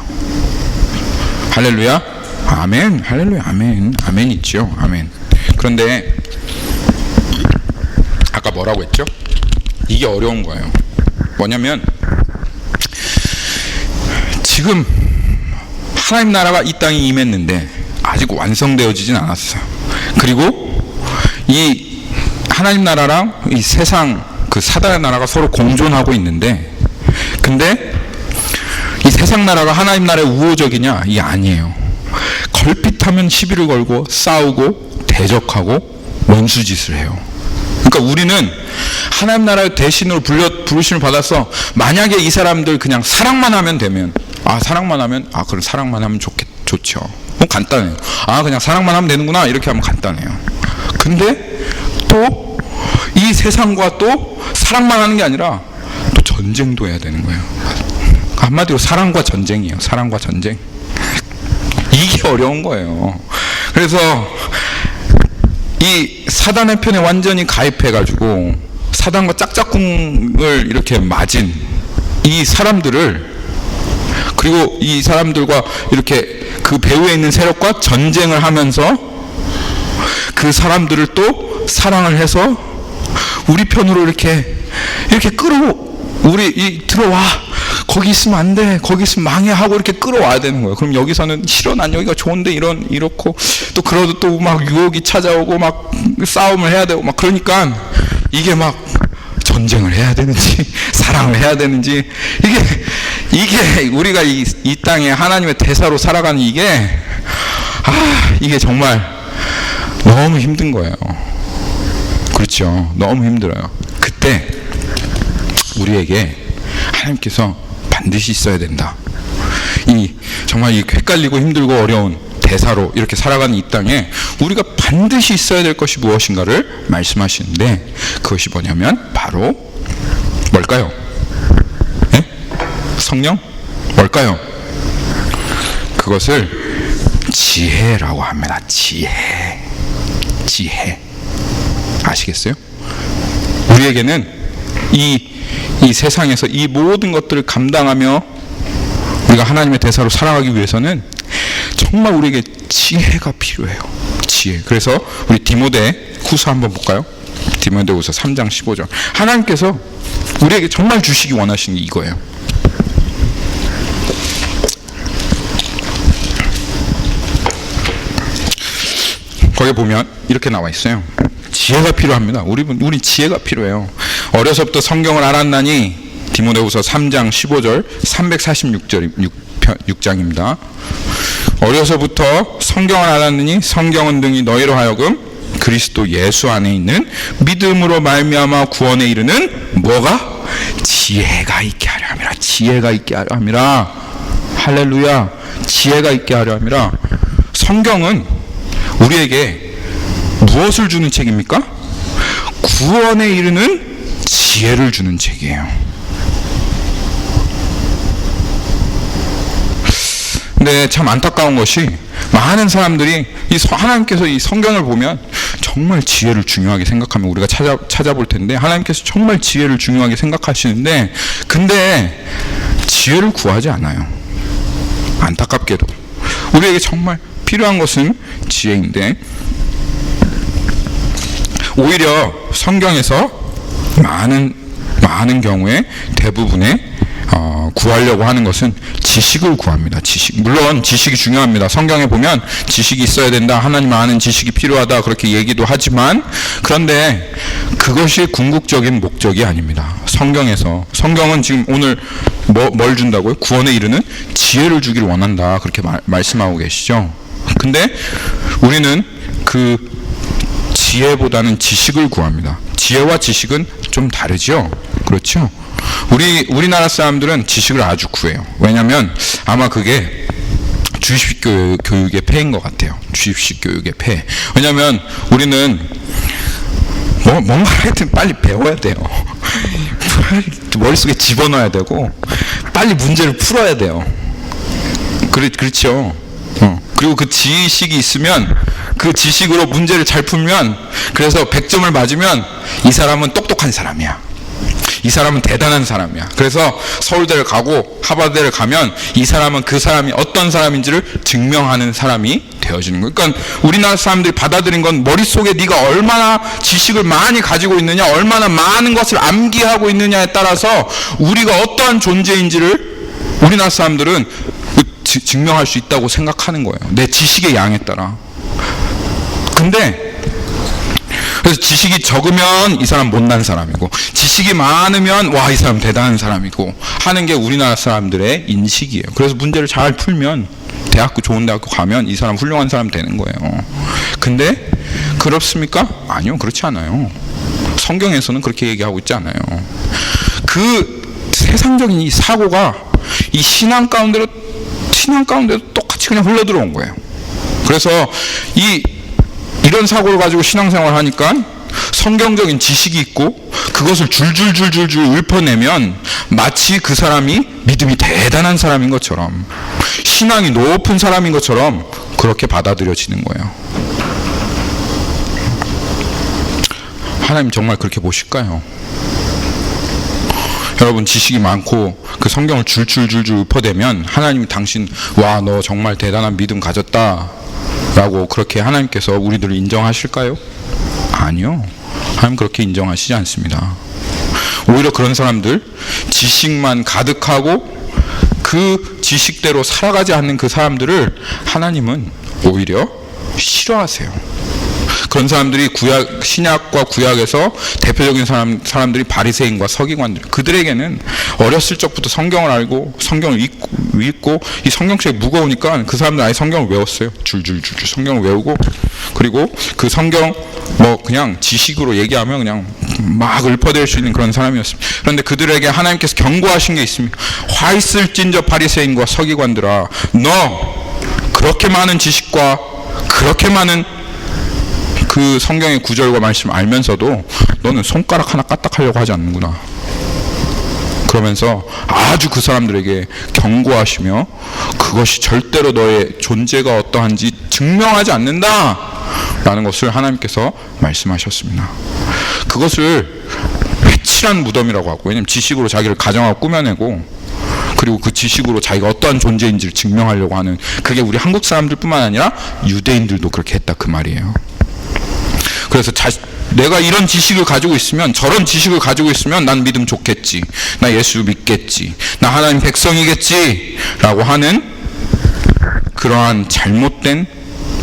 할렐루야. 아멘. 할렐루야. 아멘. 아멘 있죠. 아멘. 그런데 아까 뭐라고 했죠? 이게 어려운 거예요. 뭐냐면 지금 하나님 나라가 이 땅에 임했는데 아직 완성되어지진 않았어요. 그리고 이 하나님 나라랑 이 세상 그 사단의 나라가 서로 공존하고 있는데, 근데 이 세상 나라가 하나님 나라에 우호적이냐? 이게 아니에요. 걸핏하면 시비를 걸고 싸우고 대적하고 원수짓을 해요. 그러니까 우리는 하나님 나라의 대신으로 부르심을 받아서, 만약에 이 사람들 그냥 사랑만 하면 되면, 사랑만 하면, 그럼 사랑만 하면 좋죠. 간단해요. 그냥 사랑만 하면 되는구나, 이렇게 하면 간단해요. 근데 또 이 세상과 또 사랑만 하는 게 아니라 또 전쟁도 해야 되는 거예요. 한마디로 사랑과 전쟁이에요. 사랑과 전쟁. 이게 어려운 거예요. 그래서 이 사단의 편에 완전히 가입해가지고 사단과 짝짝꿍을 이렇게 맞은 이 사람들을, 그리고 이 사람들과 이렇게 그 배후에 있는 세력과 전쟁을 하면서 그 사람들을 또 사랑을 해서 우리 편으로 이렇게 들어와. 거기 있으면 안 돼. 거기 있으면 망해. 하고 이렇게 끌어와야 되는 거예요. 그럼 여기서는 싫어. 난 여기가 좋은데 이렇고, 또 그러도 또 막 유혹이 찾아오고 막 싸움을 해야 되고 막, 그러니까 이게 막 전쟁을 해야 되는지 사랑을 해야 되는지, 이게 우리가 이 땅에 하나님의 대사로 살아가는 이게 정말 너무 힘든 거예요. 그렇죠. 너무 힘들어요. 그때 우리에게 하나님께서 반드시 있어야 된다. 정말 이 헷갈리고 힘들고 어려운 대사로 이렇게 살아가는 이 땅에 우리가 반드시 있어야 될 것이 무엇인가를 말씀하시는데, 그것이 뭐냐면 바로 뭘까요? 네? 성령? 뭘까요? 그것을 지혜라고 합니다. 지혜. 아시겠어요? 우리에게는 이 세상에서 이 모든 것들을 감당하며 우리가 하나님의 대사로 살아가기 위해서는 정말 우리에게 지혜가 필요해요. 지혜. 그래서 우리 디모데 후서 한번 볼까요? 디모데 후서 3장 15절. 하나님께서 우리에게 정말 주시기 원하시는 게 이거예요. 거기 보면 이렇게 나와 있어요. 지혜가 필요합니다. 우리 지혜가 필요해요. 어려서부터 성경을 알았나니, 디모데후서 3장 15절, 346장입니다. 어려서부터 성경을 알았느니 성경은 등이 너희로 하여금 그리스도 예수 안에 있는 믿음으로 말미암아 구원에 이르는 뭐가? 지혜가 있게 하려 함이라. 지혜가 있게 하려 함이라. 할렐루야. 지혜가 있게 하려 함이라. 성경은 우리에게 무엇을 주는 책입니까? 구원에 이르는 지혜를 주는 책이에요. 근데 참 안타까운 것이, 많은 사람들이 하나님께서 이 성경을 보면 정말 지혜를 중요하게 생각하면 우리가 찾아볼 텐데, 하나님께서 정말 지혜를 중요하게 생각하시는데, 근데 지혜를 구하지 않아요. 안타깝게도 우리에게 정말 필요한 것은 지혜인데, 오히려 성경에서 많은 경우에 대부분의 구하려고 하는 것은 지식을 구합니다. 물론 지식이 중요합니다. 성경에 보면 지식이 있어야 된다, 하나님 아는 지식이 필요하다, 그렇게 얘기도 하지만, 그런데 그것이 궁극적인 목적이 아닙니다. 성경은 지금 오늘 뭘 준다고요? 구원에 이르는 지혜를 주기를 원한다, 그렇게 말씀하고 계시죠. 근데 우리는 그 지혜보다는 지식을 구합니다. 지혜와 지식은 좀 다르죠. 그렇죠? 우리나라 사람들은 지식을 아주 구해요. 왜냐하면 아마 그게 주입식 교육의 폐인 것 같아요. 주입식 교육의 폐. 왜냐하면 우리는 뭔가 하여튼 빨리 배워야 돼요. 머릿속에 집어넣어야 되고 빨리 문제를 풀어야 돼요. 그렇죠. 그리고 그 지식이 있으면, 그 지식으로 문제를 잘 풀면, 그래서 100점을 맞으면 이 사람은 똑똑한 사람이야. 이 사람은 대단한 사람이야. 그래서 서울대를 가고 하버드를 가면 이 사람은 그 사람이 어떤 사람인지를 증명하는 사람이 되어지는 거예요. 그러니까 우리나라 사람들이 받아들인 건, 머릿속에 네가 얼마나 지식을 많이 가지고 있느냐, 얼마나 많은 것을 암기하고 있느냐에 따라서 우리가 어떠한 존재인지를 우리나라 사람들은 증명할 수 있다고 생각하는 거예요. 내 지식의 양에 따라. 근데 그래서 지식이 적으면 이 사람 못난 사람이고, 지식이 많으면 와, 이 사람 대단한 사람이고 하는 게 우리나라 사람들의 인식이에요. 그래서 문제를 잘 풀면 대학교, 좋은 대학교 가면 이 사람 훌륭한 사람 되는 거예요. 근데 그렇습니까? 아니요, 그렇지 않아요. 성경에서는 그렇게 얘기하고 있지 않아요. 그 세상적인 이 사고가 이 신앙 가운데도 똑같이 그냥 흘러 들어온 거예요. 그래서 이런 사고를 가지고 신앙생활을 하니까 성경적인 지식이 있고 그것을 줄줄줄줄줄 읊어내면 마치 그 사람이 믿음이 대단한 사람인 것처럼, 신앙이 높은 사람인 것처럼 그렇게 받아들여지는 거예요. 하나님 정말 그렇게 보실까요? 여러분, 지식이 많고 그 성경을 줄줄줄줄 읊어대면 하나님이 당신, 와, 너 정말 대단한 믿음 가졌다 라고 그렇게 하나님께서 우리들을 인정하실까요? 아니요. 하나님 그렇게 인정하시지 않습니다. 오히려 그런 사람들, 지식만 가득하고 그 지식대로 살아가지 않는 그 사람들을 하나님은 오히려 싫어하세요. 그런 사람들이 신약과 구약에서 대표적인 사람들이 바리새인과 서기관들, 그들에게는 어렸을 적부터 성경을 알고 성경을 읽고 이 성경책이 무거우니까 그 사람들 아예 성경을 외웠어요. 줄줄줄줄 성경을 외우고, 그리고 그 성경 그냥 지식으로 얘기하면 그냥 막 읊어댈 수 있는 그런 사람이었습니다. 그런데 그들에게 하나님께서 경고하신 게 있습니다. 화 있을진저 바리새인과 서기관들아, 너 그렇게 많은 지식과 그렇게 많은 그 성경의 구절과 말씀을 알면서도 너는 손가락 하나 까딱하려고 하지 않는구나. 그러면서 아주 그 사람들에게 경고하시며 그것이 절대로 너의 존재가 어떠한지 증명하지 않는다 라는 것을 하나님께서 말씀하셨습니다. 그것을 회칠한 무덤이라고 하고, 왜냐하면 지식으로 자기를 가정하고 꾸며내고, 그리고 그 지식으로 자기가 어떠한 존재인지를 증명하려고 하는, 그게 우리 한국 사람들뿐만 아니라 유대인들도 그렇게 했다 그 말이에요. 그래서 내가 이런 지식을 가지고 있으면, 저런 지식을 가지고 있으면 난 믿음 좋겠지, 나 예수 믿겠지, 나 하나님 백성이겠지 라고 하는 그러한 잘못된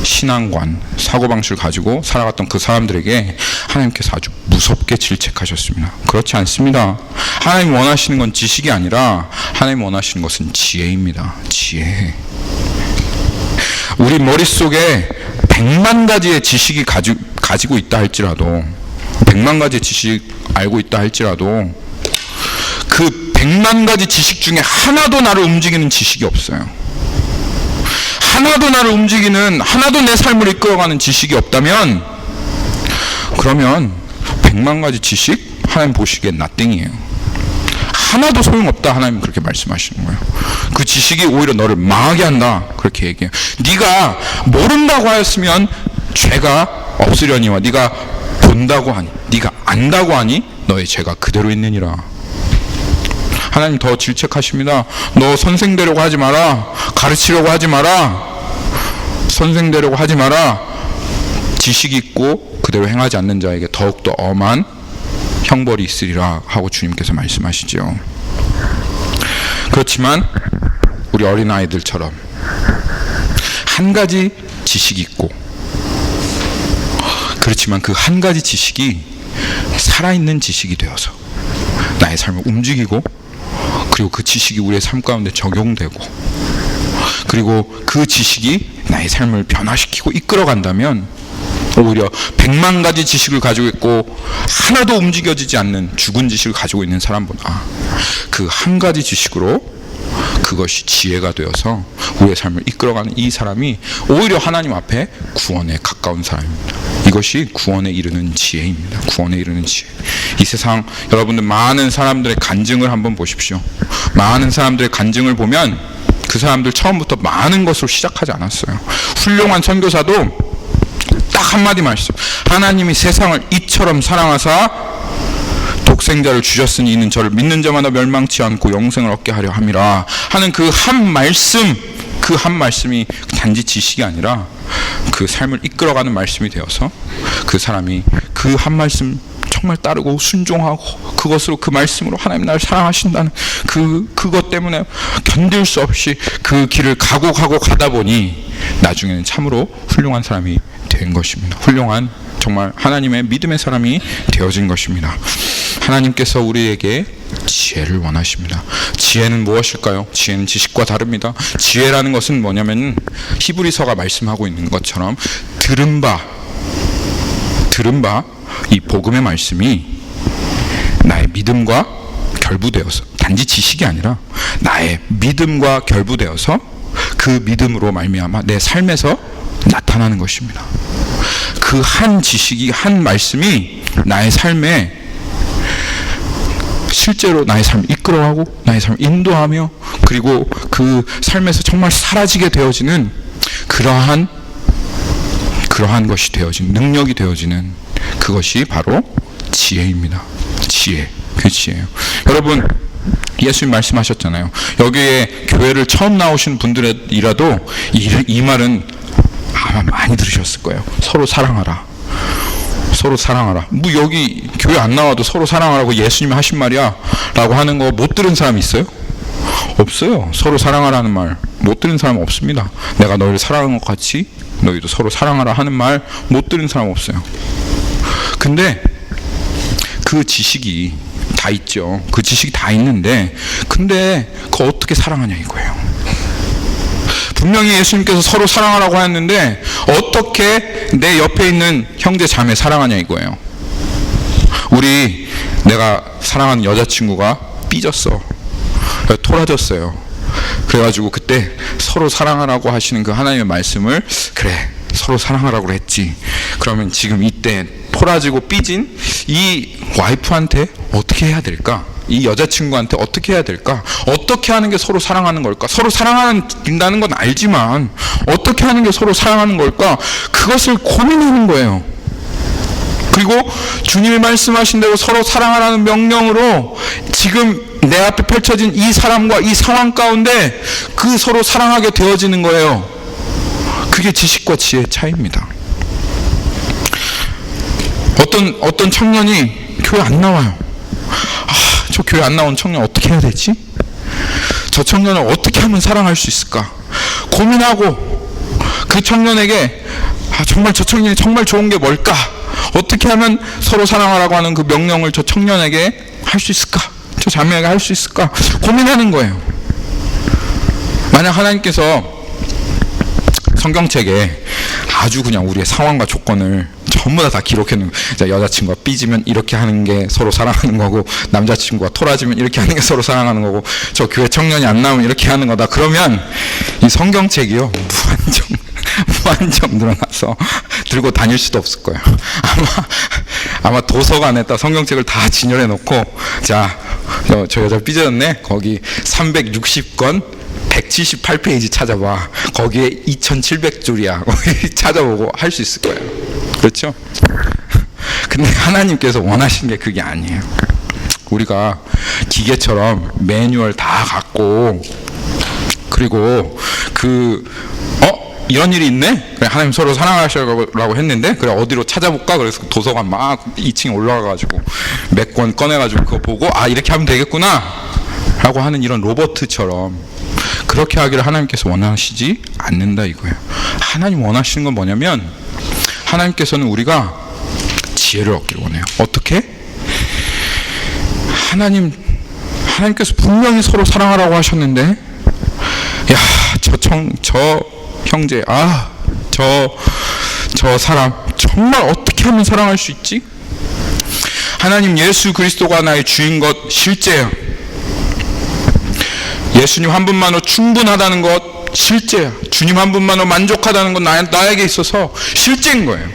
신앙관, 사고방식을 가지고 살아갔던 그 사람들에게 하나님께서 아주 무섭게 질책하셨습니다. 그렇지 않습니다. 하나님 원하시는 건 지식이 아니라 하나님 원하시는 것은 지혜입니다. 지혜. 우리 머릿속에 100만 가지의 지식이 가지고 있다 할지라도, 100만 가지의 지식 알고 있다 할지라도 그 100만 가지 지식 중에 하나도 나를 움직이는 지식이 없어요. 하나도 나를 움직이는, 하나도 내 삶을 이끌어가는 지식이 없다면, 그러면 100만 가지 지식 하나님 보시기엔 nothing이에요. 하나도 소용없다. 하나님 그렇게 말씀하시는 거예요. 그 지식이 오히려 너를 망하게 한다. 그렇게 얘기해요. 네가 모른다고 하였으면 죄가 없으려니와 네가 본다고 하니, 네가 안다고 하니 너의 죄가 그대로 있느니라. 하나님 더 질책하십니다. 너 선생 되려고 하지 마라. 가르치려고 하지 마라. 선생 되려고 하지 마라. 지식 있고 그대로 행하지 않는 자에게 더욱더 엄한 형벌이 있으리라 하고 주님께서 말씀하시죠. 그렇지만 우리 어린아이들처럼 한 가지 지식이 있고, 그렇지만 그 한 가지 지식이 살아있는 지식이 되어서 나의 삶을 움직이고, 그리고 그 지식이 우리의 삶 가운데 적용되고, 그리고 그 지식이 나의 삶을 변화시키고 이끌어간다면, 오히려 100만 가지 지식을 가지고 있고 하나도 움직여지지 않는 죽은 지식을 가지고 있는 사람보다 그 한 가지 지식으로 그것이 지혜가 되어서 우리의 삶을 이끌어가는 이 사람이 오히려 하나님 앞에 구원에 가까운 사람입니다. 이것이 구원에 이르는 지혜입니다. 구원에 이르는 지혜. 이 세상 여러분들 많은 사람들의 간증을 한번 보십시오. 많은 사람들의 간증을 보면 그 사람들 처음부터 많은 것으로 시작하지 않았어요. 훌륭한 선교사도 딱 한마디 말씀, 하나님이 세상을 이처럼 사랑하사 독생자를 주셨으니 이는 저를 믿는 자마다 멸망치 않고 영생을 얻게 하려 함이라 하는 그 한 말씀, 그 한 말씀이 단지 지식이 아니라 그 삶을 이끌어가는 말씀이 되어서 그 사람이 그 한 말씀 정말 따르고 순종하고 그것으로, 그 말씀으로 하나님 나를 사랑하신다는 그것 때문에 견딜 수 없이 그 길을 가다 보니 나중에는 참으로 훌륭한 사람이 된 것입니다. 훌륭한 정말 하나님의 믿음의 사람이 되어진 것입니다. 하나님께서 우리에게 지혜를 원하십니다. 지혜는 무엇일까요? 지혜는 지식과 다릅니다. 지혜라는 것은 뭐냐면 히브리서가 말씀하고 있는 것처럼 들은 바 이 복음의 말씀이 나의 믿음과 결부되어서, 단지 지식이 아니라 나의 믿음과 결부되어서 그 믿음으로 말미암아 내 삶에서 나타나는 것입니다. 그 한 지식이, 한 말씀이 나의 삶에 실제로 나의 삶을 이끌어가고 나의 삶을 인도하며, 그리고 그 삶에서 정말 사라지게 되어지는 그러한 것이 되어지는, 능력이 되어지는 그것이 바로 지혜입니다. 지혜, 그 지혜예요. 여러분, 예수님 말씀하셨잖아요. 여기에 교회를 처음 나오신 분들이라도 이 말은 아마 많이 들으셨을 거예요. 서로 사랑하라. 서로 사랑하라. 뭐 여기 교회 안 나와도 서로 사랑하라고 예수님이 하신 말이야 라고 하는 거 못 들은 사람 있어요? 없어요. 서로 사랑하라는 말 못 들은 사람 없습니다. 내가 너희를 사랑하는 것 같이 너희도 서로 사랑하라 하는 말 못 들은 사람 없어요. 근데 그 지식이 다 있죠. 그 지식이 다 있는데, 근데 그거 어떻게 사랑하냐 이거예요. 분명히 예수님께서 서로 사랑하라고 했는데 어떻게 내 옆에 있는 형제 자매 사랑하냐 이거예요. 내가 사랑하는 여자친구가 삐졌어, 토라졌어요. 그래가지고 그때 서로 사랑하라고 하시는 그 하나님의 말씀을, 그래 서로 사랑하라고 했지, 그러면 지금 이때 토라지고 삐진 이 와이프한테 어떻게 해야 될까? 이 여자친구한테 어떻게 해야 될까? 어떻게 하는 게 서로 사랑하는 걸까? 서로 사랑한다는 건 알지만 어떻게 하는 게 서로 사랑하는 걸까? 그것을 고민하는 거예요. 그리고 주님이 말씀하신 대로 서로 사랑하라는 명령으로 지금 내 앞에 펼쳐진 이 사람과 이 상황 가운데 그 서로 사랑하게 되어지는 거예요. 그게 지식과 지혜의 차이입니다. 어떤 청년이 교회 안 나와요. 저 교회 안 나온 청년 어떻게 해야 되지? 저 청년을 어떻게 하면 사랑할 수 있을까? 고민하고 그 청년에게 정말 저 청년이 정말 좋은 게 뭘까? 어떻게 하면 서로 사랑하라고 하는 그 명령을 저 청년에게 할 수 있을까? 저 자매에게 할 수 있을까? 고민하는 거예요. 만약 하나님께서 성경책에 아주 그냥 우리의 상황과 조건을 전부 다 기록해놓은, 여자친구가 삐지면 이렇게 하는 게 서로 사랑하는 거고, 남자친구가 토라지면 이렇게 하는 게 서로 사랑하는 거고, 저 교회 청년이 안 나오면 이렇게 하는 거다. 그러면 이 성경책이요 무한정 늘어나서 들고 다닐 수도 없을 거예요. 아마 도서관에다 성경책을 다 진열해 놓고, 자, 저 여자 삐졌네, 거기 360권 178페이지 찾아봐, 거기에 2700줄이야 거기 찾아보고 할 수 있을 거예요. 그렇죠? 근데 하나님께서 원하신 게 그게 아니에요. 우리가 기계처럼 매뉴얼 다 갖고, 그리고 이런 일이 있네? 그래, 하나님 서로 사랑하시라고 했는데, 그래 어디로 찾아볼까? 그래서 도서관 막 2층에 올라가가지고 몇 권 꺼내가지고 그거 보고 이렇게 하면 되겠구나 라고 하는 이런 로버트처럼 그렇게 하기를 하나님께서 원하시지 않는다 이거예요. 하나님 원하시는 건 뭐냐면, 하나님께서는 우리가 지혜를 얻기를 원해요. 어떻게? 하나님께서 분명히 서로 사랑하라고 하셨는데, 야, 저 형제, 저 사람 정말 어떻게 하면 사랑할 수 있지? 하나님 예수 그리스도가 나의 주인 것 실제예요. 예수님 한 분만으로 충분하다는 것 실제야. 주님 한 분만으로 만족하다는 건 나에게 있어서 실제인 거예요.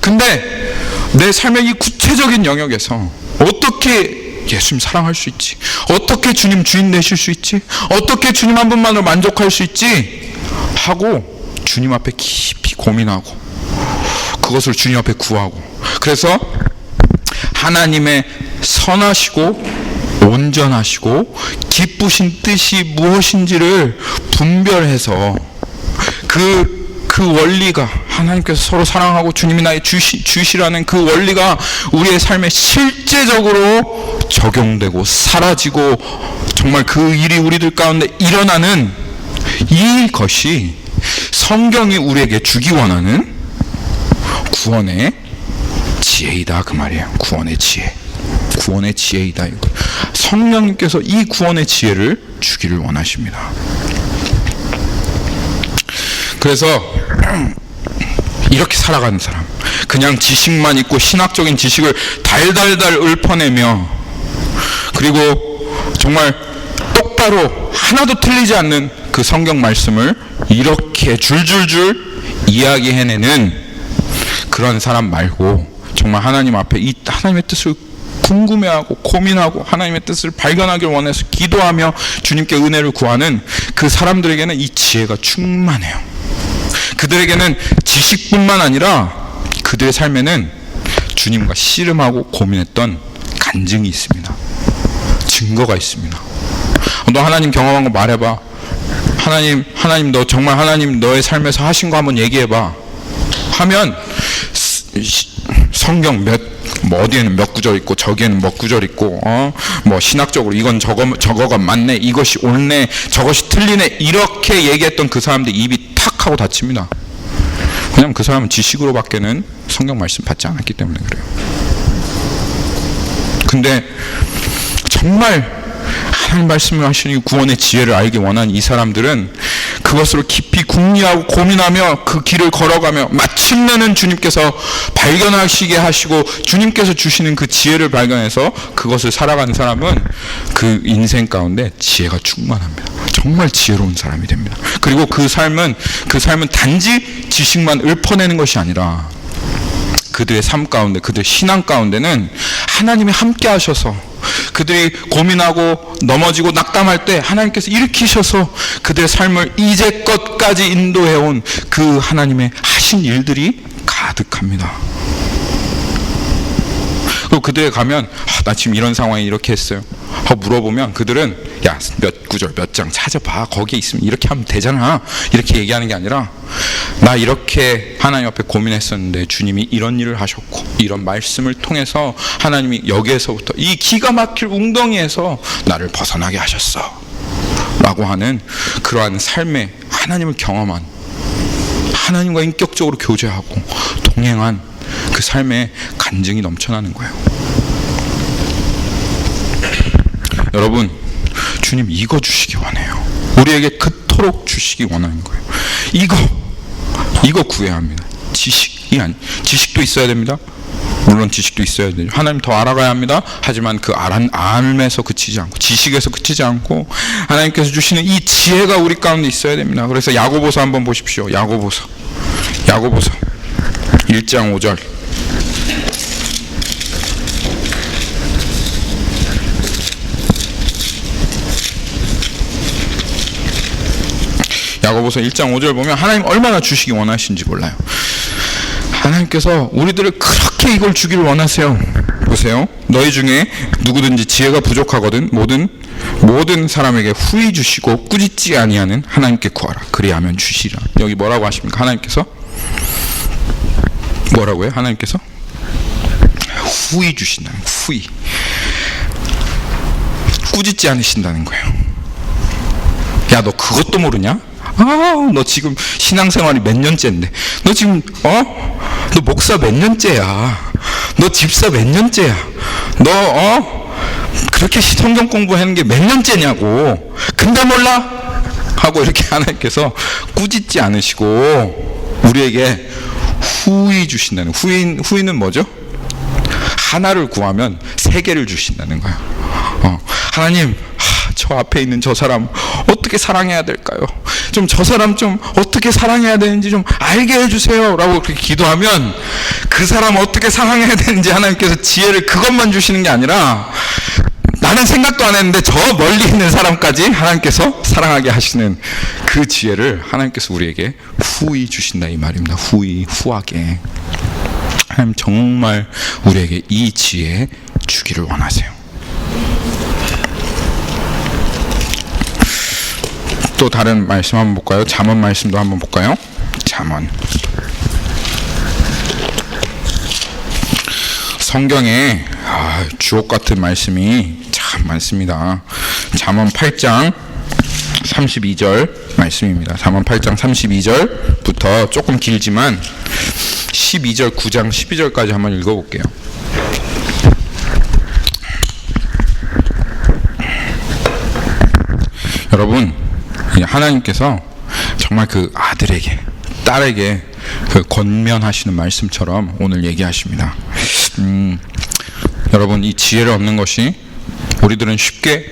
근데 내 삶의 이 구체적인 영역에서 어떻게 예수님 사랑할 수 있지? 어떻게 주님 주인 되실 수 있지? 어떻게 주님 한 분만으로 만족할 수 있지? 하고 주님 앞에 깊이 고민하고 그것을 주님 앞에 구하고, 그래서 하나님의 선하시고 온전하시고 기쁘신 뜻이 무엇인지를 분별해서 그 원리가, 하나님께서 서로 사랑하고 주님이 나의 주시라는 그 원리가 우리의 삶에 실제적으로 적용되고 사라지고 정말 그 일이 우리들 가운데 일어나는 이것이 성경이 우리에게 주기 원하는 구원의 지혜이다 그 말이에요. 구원의 지혜. 구원의 지혜이다. 이거. 성령님께서 이 구원의 지혜를 주기를 원하십니다. 그래서 이렇게 살아가는 사람, 그냥 지식만 있고 신학적인 지식을 달달달 읊어내며, 그리고 정말 똑바로 하나도 틀리지 않는 그 성경 말씀을 이렇게 줄줄줄 이야기해내는 그런 사람 말고, 정말 하나님 앞에 이 하나님의 뜻을 궁금해하고 고민하고 하나님의 뜻을 발견하길 원해서 기도하며 주님께 은혜를 구하는 그 사람들에게는 이 지혜가 충만해요. 그들에게는 지식뿐만 아니라 그들의 삶에는 주님과 씨름하고 고민했던 간증이 있습니다. 증거가 있습니다. 너 하나님 경험한 거 말해봐. 하나님 너 정말 하나님 너의 삶에서 하신 거 한번 얘기해봐. 하면 성경 뭐 어디에는 몇 구절 있고 저기에는 몇 구절 있고 뭐 신학적으로 이건 저거가 맞네, 이것이 옳네, 저것이 틀리네, 이렇게 얘기했던 그 사람들 입이 탁 하고 닫힙니다. 그냥 그 사람은 지식으로밖에는 성경 말씀 받지 않았기 때문에 그래요. 근데 정말 하나님 말씀을 하시는 구원의 지혜를 알기 원하는 이 사람들은 그것으로 깊이 궁리하고 고민하며 그 길을 걸어가며 마침내는 주님께서 발견하시게 하시고 주님께서 주시는 그 지혜를 발견해서 그것을 살아가는 사람은 그 인생 가운데 지혜가 충만합니다. 정말 지혜로운 사람이 됩니다. 그리고 그 삶은 단지 지식만 읊어내는 것이 아니라 그들의 삶 가운데, 그들의 신앙 가운데는 하나님이 함께 하셔서 그들이 고민하고 넘어지고 낙담할 때 하나님께서 일으키셔서 그들의 삶을 이제껏까지 인도해온 그 하나님의 하신 일들이 가득합니다. 그리고 그들에 가면 나 지금 이런 상황에 이렇게 했어요 하고 물어보면 그들은 야 몇 구절 몇 장 찾아봐, 거기에 있으면 이렇게 하면 되잖아, 이렇게 얘기하는 게 아니라 나 이렇게 하나님 앞에 고민했었는데 주님이 이런 일을 하셨고 이런 말씀을 통해서 하나님이 여기에서부터 이 기가 막힐 웅덩이에서 나를 벗어나게 하셨어 라고 하는 그러한 삶의 하나님을 경험한, 하나님과 인격적으로 교제하고 동행한 그 삶의 간증이 넘쳐나는 거예요. 여러분, 주님 이거 주시기 원해요. 우리에게 그토록 주시기 원하는 거예요. 이거 구해야 합니다. 지식도 있어야 됩니다. 물론 지식도 있어야 돼요. 하나님 더 알아가야 합니다. 하지만 그 알에서 그치지 않고, 지식에서 그치지 않고 하나님께서 주시는 이 지혜가 우리 가운데 있어야 됩니다. 그래서 야고보서 한번 보십시오. 야고보서 1장 5절. 야고보서 1장 5절 보면 하나님 얼마나 주시기 원하신지 몰라요. 하나님께서 우리들을 그렇게 이걸 주기를 원하세요. 보세요. 너희 중에 누구든지 지혜가 부족하거든 모든 사람에게 후히 주시고 꾸짖지 아니하는 하나님께 구하라. 그리하면 주시리라. 여기 뭐라고 하십니까? 하나님께서 뭐라고 해요? 하나님께서 후히 주신다는, 후히 꾸짖지 않으신다는 거예요. 야, 너 그것도 모르냐? 너 지금 신앙생활이 몇 년째인데, 너 지금 너 목사 몇 년째야, 너 집사 몇 년째야, 너 그렇게 성경 공부하는 게 몇 년째냐고, 근데 몰라? 하고 이렇게 하나님께서 꾸짖지 않으시고 우리에게 후히 주신다는, 후히는 뭐죠? 하나를 구하면 세 개를 주신다는 거예요. 하나님, 저 앞에 있는 저 사람 어떻게 사랑해야 될까요? 좀 저 사람 좀 어떻게 사랑해야 되는지 좀 알게 해주세요 라고 그렇게 기도하면 그 사람 어떻게 사랑해야 되는지 하나님께서 지혜를 그것만 주시는 게 아니라 나는 생각도 안 했는데 저 멀리 있는 사람까지 하나님께서 사랑하게 하시는 그 지혜를 하나님께서 우리에게 후히 주신다 이 말입니다. 후하게. 하나님 정말 우리에게 이 지혜 주기를 원하세요. 또 다른 말씀 한번 볼까요? 잠언 말씀도 한번 볼까요? 잠언. 성경에 주옥 같은 말씀이 참 많습니다. 잠언 8장 32절 말씀입니다. 잠언 8장 32절부터 조금 길지만 12절 9장 12절까지 한번 읽어볼게요. 여러분, 하나님께서 정말 그 아들에게 딸에게 그 권면하시는 말씀처럼 오늘 얘기하십니다. 여러분, 이 지혜를 얻는 것이 우리들은 쉽게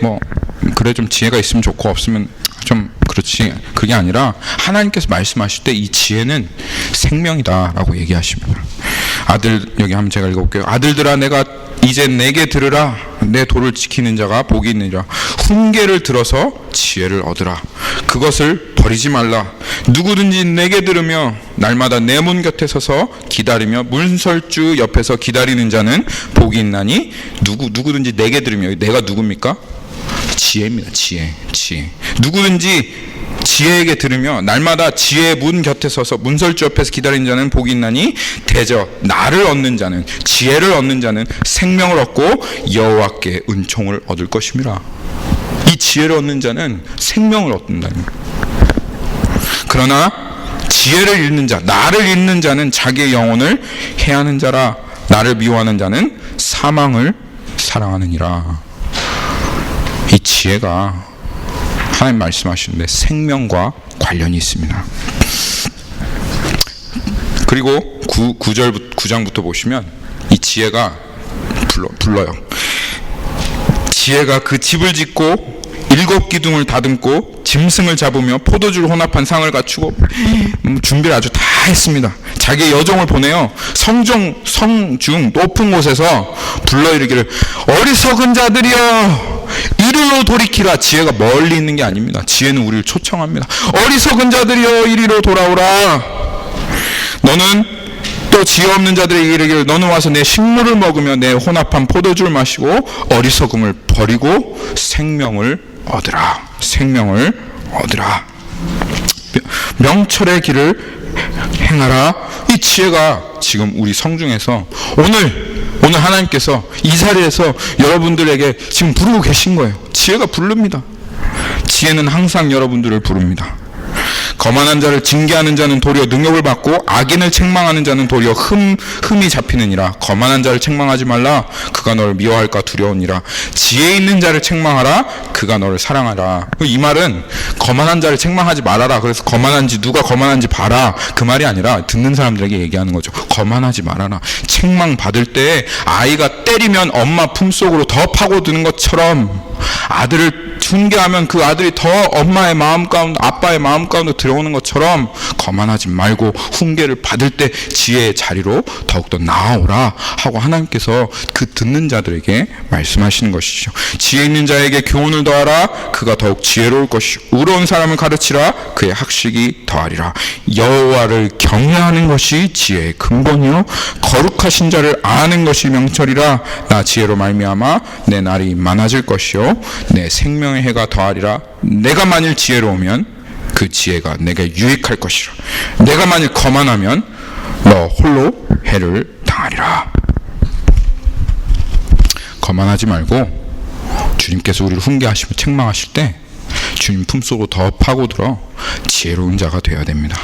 그래 좀 지혜가 있으면 좋고 없으면 좀 그렇지, 그게 아니라 하나님께서 말씀하실 때 이 지혜는 생명이다라고 얘기하십니다. 여기 한번 제가 읽어볼게요. 아들들아, 내가 이제 내게 들으라. 내 도를 지키는 자가 복이 있느니라. 훈계를 들어서 지혜를 얻으라. 그것을 버리지 말라. 누구든지 내게 들으며 날마다 내 문 곁에 서서 기다리며 문설주 옆에서 기다리는 자는 복이 있나니. 누구든지 내게 들으며, 내가 누굽니까? 지혜입니다. 지혜. 누구든지 지혜에게 들으며 날마다 지혜의 문 곁에 서서 문설주 옆에서 기다리는 자는 복이 있나니. 대저 나를 얻는 자는, 지혜를 얻는 자는 생명을 얻고 여호와께 은총을 얻을 것임이라. 이 지혜를 얻는 자는 생명을 얻는다는 거예요. 그러나 지혜를 잃는 자, 나를 잃는 자는 자기의 영혼을 해하는 자라. 나를 미워하는 자는 사망을 사랑하느니라. 이 지혜가 하나님 말씀하시는데 생명과 관련이 있습니다. 그리고 9장부터 보시면 이 지혜가 불러요. 지혜가 그 집을 짓고 7 기둥을 다듬고 짐승을 잡으며 포도주를 혼합한 상을 갖추고 준비를 아주 다 했습니다. 자기의 여종을 보내요. 성중 높은 곳에서 불러 이르기를 어리석은 자들이여 이리로 돌이키라. 지혜가 멀리 있는 게 아닙니다. 지혜는 우리를 초청합니다. 어리석은 자들이여 이리로 돌아오라. 너는 또 지혜 없는 자들에게 이르기를 너는 와서 내 식물을 먹으며 내 혼합한 포도주를 마시고 어리석음을 버리고 생명을 얻으라. 명철의 길을 행하라. 이 지혜가 지금 우리 성중에서 오늘 하나님께서 이 자리에서 여러분들에게 지금 부르고 계신 거예요. 지혜가 부릅니다. 지혜는 항상 여러분들을 부릅니다. 거만한 자를 징계하는 자는 도리어 능욕을 받고 악인을 책망하는 자는 도리어 흠이 잡히느니라. 거만한 자를 책망하지 말라. 그가 너를 미워할까 두려우니라. 지혜 있는 자를 책망하라. 그가 너를 사랑하라. 이 말은 거만한 자를 책망하지 말아라. 그래서 누가 거만한지 봐라. 그 말이 아니라 듣는 사람들에게 얘기하는 거죠. 거만하지 말아라. 책망 받을 때 아이가 때리면 엄마 품속으로 더 파고드는 것처럼 아들을 훈계하면 그 아들이 더 엄마의 마음 가운데, 아빠의 마음 가운데 들어오는 것처럼 거만하지 말고 훈계를 받을 때 지혜의 자리로 더욱더 나아오라 하고 하나님께서 그 듣는 자들에게 말씀하시는 것이죠. 지혜 있는 자에게 교훈을 더하라. 그가 더욱 지혜로울 것이요 의로운 사람을 가르치라. 그의 학식이 더하리라. 여호와를 경외하는 것이 지혜의 근본이요 거룩하신 자를 아는 것이 명철이라. 나 지혜로 말미암아 내 날이 많아질 것이요 내 생명의 해가 더하리라. 내가 만일 지혜로우면 그 지혜가 내게 유익할 것이라. 내가 만일 거만하면 너 홀로 해를 당하리라. 거만하지 말고 주님께서 우리를 훈계하시고 책망하실 때 주님 품속으로 더 파고들어 지혜로운 자가 되어야 됩니다.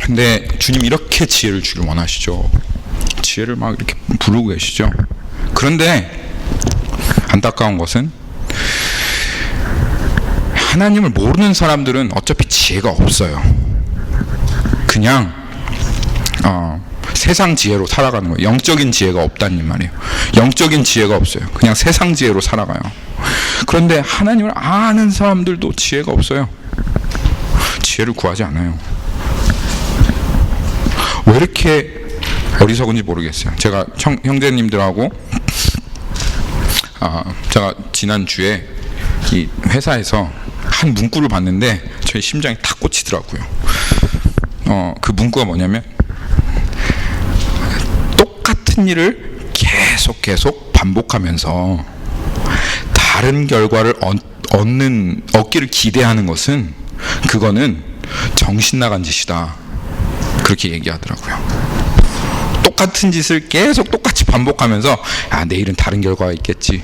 근데 주님 이렇게 지혜를 주길 원하시죠. 지혜를 막 이렇게 부르고 계시죠. 그런데 안타까운 것은 하나님을 모르는 사람들은 어차피 지혜가 없어요. 그냥 세상 지혜로 살아가는 거예요. 영적인 지혜가 없다는 말이에요. 영적인 지혜가 없어요. 그냥 세상 지혜로 살아가요. 그런데 하나님을 아는 사람들도 지혜가 없어요. 지혜를 구하지 않아요. 왜 이렇게 어리석은지 모르겠어요. 제가 형제님들하고 제가 지난주에 이 회사에서 한 문구를 봤는데 저희 심장이 탁 꽂히더라고요. 그 문구가 뭐냐면 똑같은 일을 계속 반복하면서 다른 결과를 얻기를 기대하는 것은 그거는 정신 나간 짓이다. 그렇게 얘기하더라고요. 똑같은 짓을 계속 똑같이 반복하면서 내일은 다른 결과가 있겠지.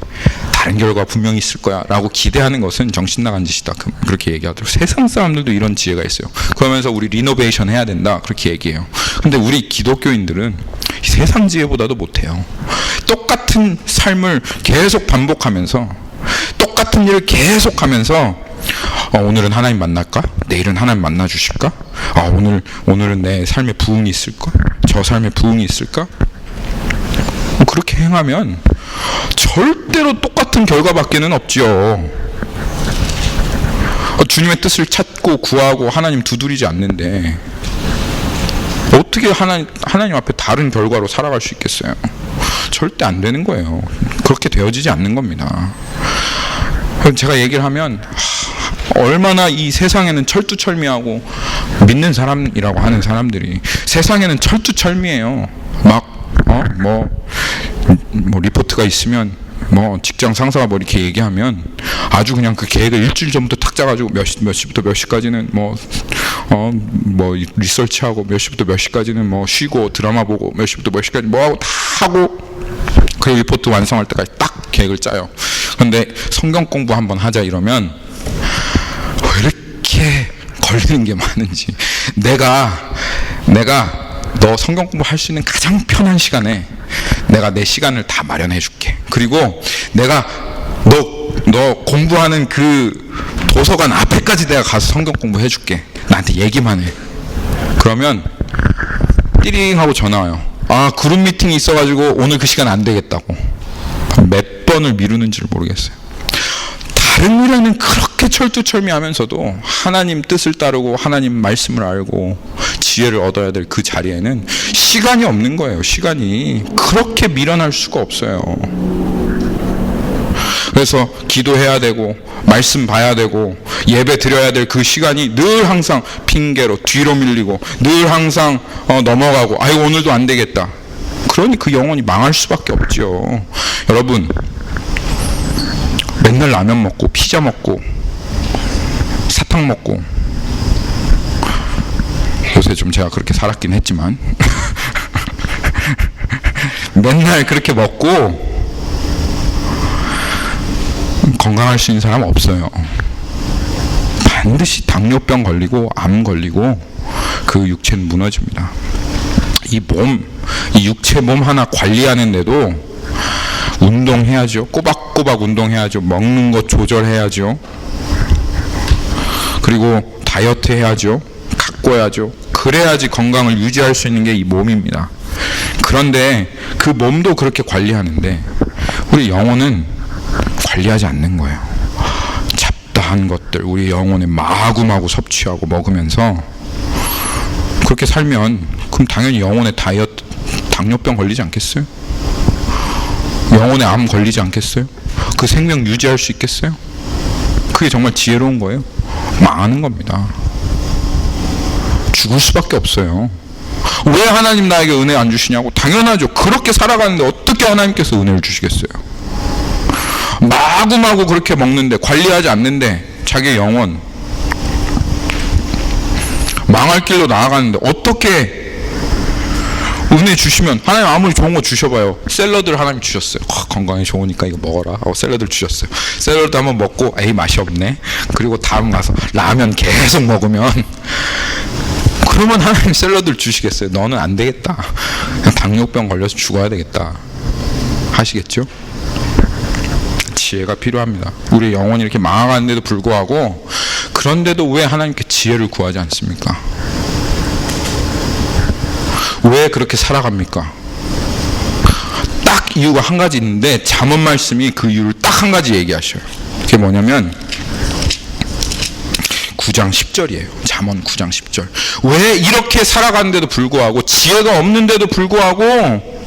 다른 결과 분명히 있을 거야 라고 기대하는 것은 정신 나간 짓이다. 그렇게 얘기하더라고요. 세상 사람들도 이런 지혜가 있어요. 그러면서 우리 리노베이션 해야 된다 그렇게 얘기해요. 근데 우리 기독교인들은 세상 지혜보다도 못해요. 똑같은 삶을 계속 반복하면서 똑같은 일을 계속하면서 오늘은 하나님 만날까? 내일은 하나님 만나 주실까? 오늘은 내 삶에 부흥이 있을까? 저 삶에 부흥이 있을까? 그렇게 행하면 절대로 똑같은 결과밖에는 없지요. 주님의 뜻을 찾고 구하고 하나님 두드리지 않는데 어떻게 하나님 앞에 다른 결과로 살아갈 수 있겠어요? 절대 안 되는 거예요. 그렇게 되어지지 않는 겁니다. 제가 얘기를 하면 얼마나 이 세상에는 철두철미하고 믿는 사람이라고 하는 사람들이 세상에는 철두철미해요. 뭐 리포트가 있으면 직장 상사가 이렇게 얘기하면 아주 그냥 그 계획을 일주일 전부터 탁 짜가지고 몇 시부터 몇 시까지는 리서치하고 몇 시부터 몇 시까지는 쉬고 드라마 보고 몇 시부터 몇 시까지 하고 다 하고 그 리포트 완성할 때까지 딱 계획을 짜요. 근데 성경 공부 한번 하자 이러면 왜 이렇게 걸리는 게 많은지 내가 너 성경 공부할 수 있는 가장 편한 시간에 내가 내 시간을 다 마련해 줄게. 그리고 내가 너 공부하는 그 도서관 앞에까지 내가 가서 성경 공부해 줄게. 나한테 얘기만 해. 그러면 띠링 하고 전화 와요. 그룹 미팅이 있어가지고 오늘 그 시간 안 되겠다고. 몇 번을 미루는지를 모르겠어요. 다른 일에는 그렇게 철두철미하면서도 하나님 뜻을 따르고 하나님 말씀을 알고 지혜를 얻어야 될 그 자리에는 시간이 없는 거예요. 시간이 그렇게 미련할 수가 없어요. 그래서 기도해야 되고 말씀 봐야 되고 예배 드려야 될 그 시간이 늘 항상 핑계로 뒤로 밀리고 늘 항상 넘어가고 오늘도 안 되겠다. 그러니 그 영혼이 망할 수밖에 없죠. 여러분 맨날 라면 먹고 피자 먹고 사탕 먹고 요새 좀 제가 그렇게 살았긴 했지만 맨날 그렇게 먹고 건강할 수 있는 사람 없어요. 반드시 당뇨병 걸리고 암 걸리고 그 육체는 무너집니다. 이 육체 몸 하나 관리하는데도 운동해야죠. 꼬박꼬박 운동해야죠. 먹는 것 조절해야죠. 그리고 다이어트 해야죠. 가꿔야죠. 그래야지 건강을 유지할 수 있는 게 이 몸입니다. 그런데 그 몸도 그렇게 관리하는데 우리 영혼은 관리하지 않는 거예요. 잡다한 것들 우리 영혼에 마구마구 섭취하고 먹으면서 그렇게 살면 그럼 당연히 영혼의 당뇨병 걸리지 않겠어요? 영혼의 암 걸리지 않겠어요? 그 생명 유지할 수 있겠어요? 그게 정말 지혜로운 거예요? 망하는 겁니다. 죽을 수밖에 없어요. 왜 하나님 나에게 은혜 안 주시냐고? 당연하죠. 그렇게 살아가는데 어떻게 하나님께서 은혜를 주시겠어요? 마구마구 그렇게 먹는데 관리하지 않는데 자기 영혼 망할 길로 나아가는데 어떻게 은혜 주시면 하나님 아무리 좋은 거 주셔봐요. 샐러드를 하나님 주셨어요. 건강에 좋으니까 이거 먹어라 하고 샐러드를 주셨어요. 샐러드 한번 먹고 맛이 없네. 그리고 다음 가서 라면 계속 먹으면 그러면 하나님 샐러드를 주시겠어요? 너는 안 되겠다. 그냥 당뇨병 걸려서 죽어야 되겠다 하시겠죠? 지혜가 필요합니다. 우리 영혼이 이렇게 망하는데도 불구하고 그런데도 왜 하나님께 지혜를 구하지 않습니까? 왜 그렇게 살아갑니까? 딱 이유가 한 가지 있는데 잠언 말씀이 그 이유를 딱 한 가지 얘기하셔요. 그게 뭐냐면 9장 10절이에요. 잠언 9장 10절. 왜 이렇게 살아가는데도 불구하고 지혜가 없는데도 불구하고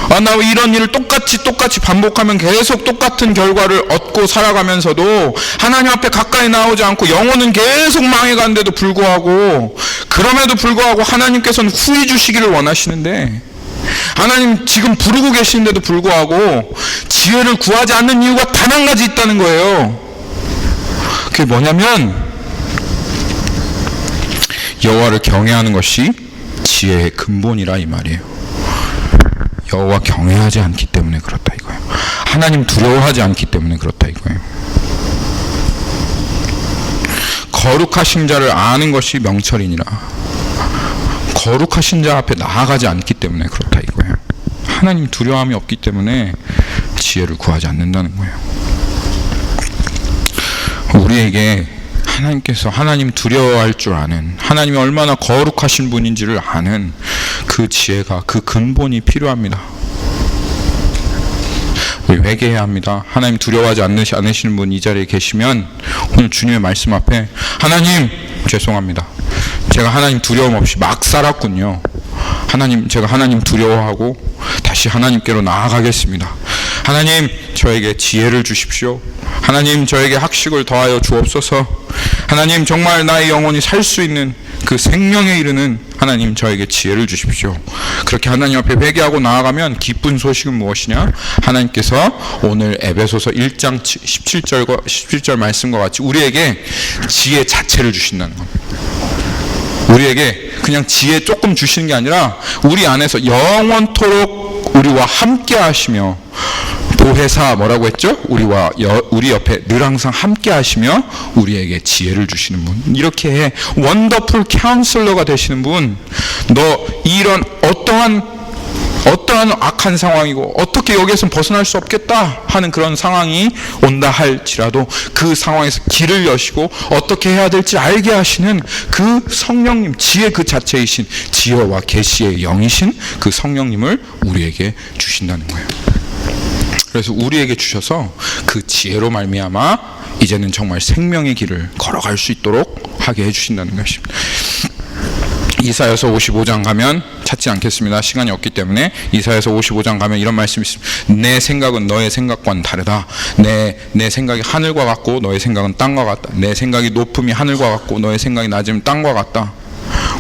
나 이런 일을 똑같이 반복하면 계속 똑같은 결과를 얻고 살아가면서도 하나님 앞에 가까이 나오지 않고 영혼은 계속 망해가는데도 불구하고 그럼에도 불구하고 하나님께서는 후히 주시기를 원하시는데 하나님 지금 부르고 계시는데도 불구하고 지혜를 구하지 않는 이유가 단 한 가지 있다는 거예요. 그게 뭐냐면 여호와를 경외하는 것이 지혜의 근본이라 이 말이에요. 여호와 경외하지 않기 때문에 그렇다 이거예요. 하나님 두려워하지 않기 때문에 그렇다 이거예요. 거룩하신 자를 아는 것이 명철이니라. 거룩하신 자 앞에 나아가지 않기 때문에 그렇다 이거예요. 하나님 두려움이 없기 때문에 지혜를 구하지 않는다는 거예요. 우리에게 하나님께서 하나님 두려워할 줄 아는, 하나님이 얼마나 거룩하신 분인지를 아는 그 지혜가, 그 근본이 필요합니다. 우리 회개해야 합니다. 하나님 두려워하지 않으시는 분 이 자리에 계시면 오늘 주님의 말씀 앞에 하나님 죄송합니다. 제가 하나님 두려움 없이 막 살았군요. 하나님, 제가 하나님 두려워하고 다시 하나님께로 나아가겠습니다. 하나님, 저에게 지혜를 주십시오. 하나님, 저에게 학식을 더하여 주옵소서. 하나님, 정말 나의 영혼이 살 수 있는 그 생명에 이르는 하나님, 저에게 지혜를 주십시오. 그렇게 하나님 앞에 회개하고 나아가면 기쁜 소식은 무엇이냐? 하나님께서 오늘 에베소서 1장 17절 말씀과 같이 우리에게 지혜 자체를 주신다는 겁니다. 우리에게 그냥 지혜 조금 주시는 게 아니라 우리 안에서 영원토록 우리와 함께 하시며, 보혜사 뭐라고 했죠? 우리 옆에 늘 항상 함께 하시며 우리에게 지혜를 주시는 분. 이렇게 원더풀 카운슬러가 되시는 분. 너 이런 어떠한 악한 상황이고 어떻게 여기에서 벗어날 수 없겠다 하는 그런 상황이 온다 할지라도 그 상황에서 길을 여시고 어떻게 해야 될지 알게 하시는 그 성령님, 지혜 그 자체이신, 지혜와 계시의 영이신 그 성령님을 우리에게 주신다는 거예요. 그래서 우리에게 주셔서 그 지혜로 말미암아 이제는 정말 생명의 길을 걸어갈 수 있도록 하게 해주신다는 것입니다. 이사야서 55장 가면 찾지 않겠습니다. 시간이 없기 때문에. 이사야서 55장 가면 이런 말씀이 있습니다. 내 생각은 너의 생각과는 다르다. 내 생각이 하늘과 같고 너의 생각은 땅과 같다. 내 생각이 높음이 하늘과 같고 너의 생각이 낮음이 땅과 같다.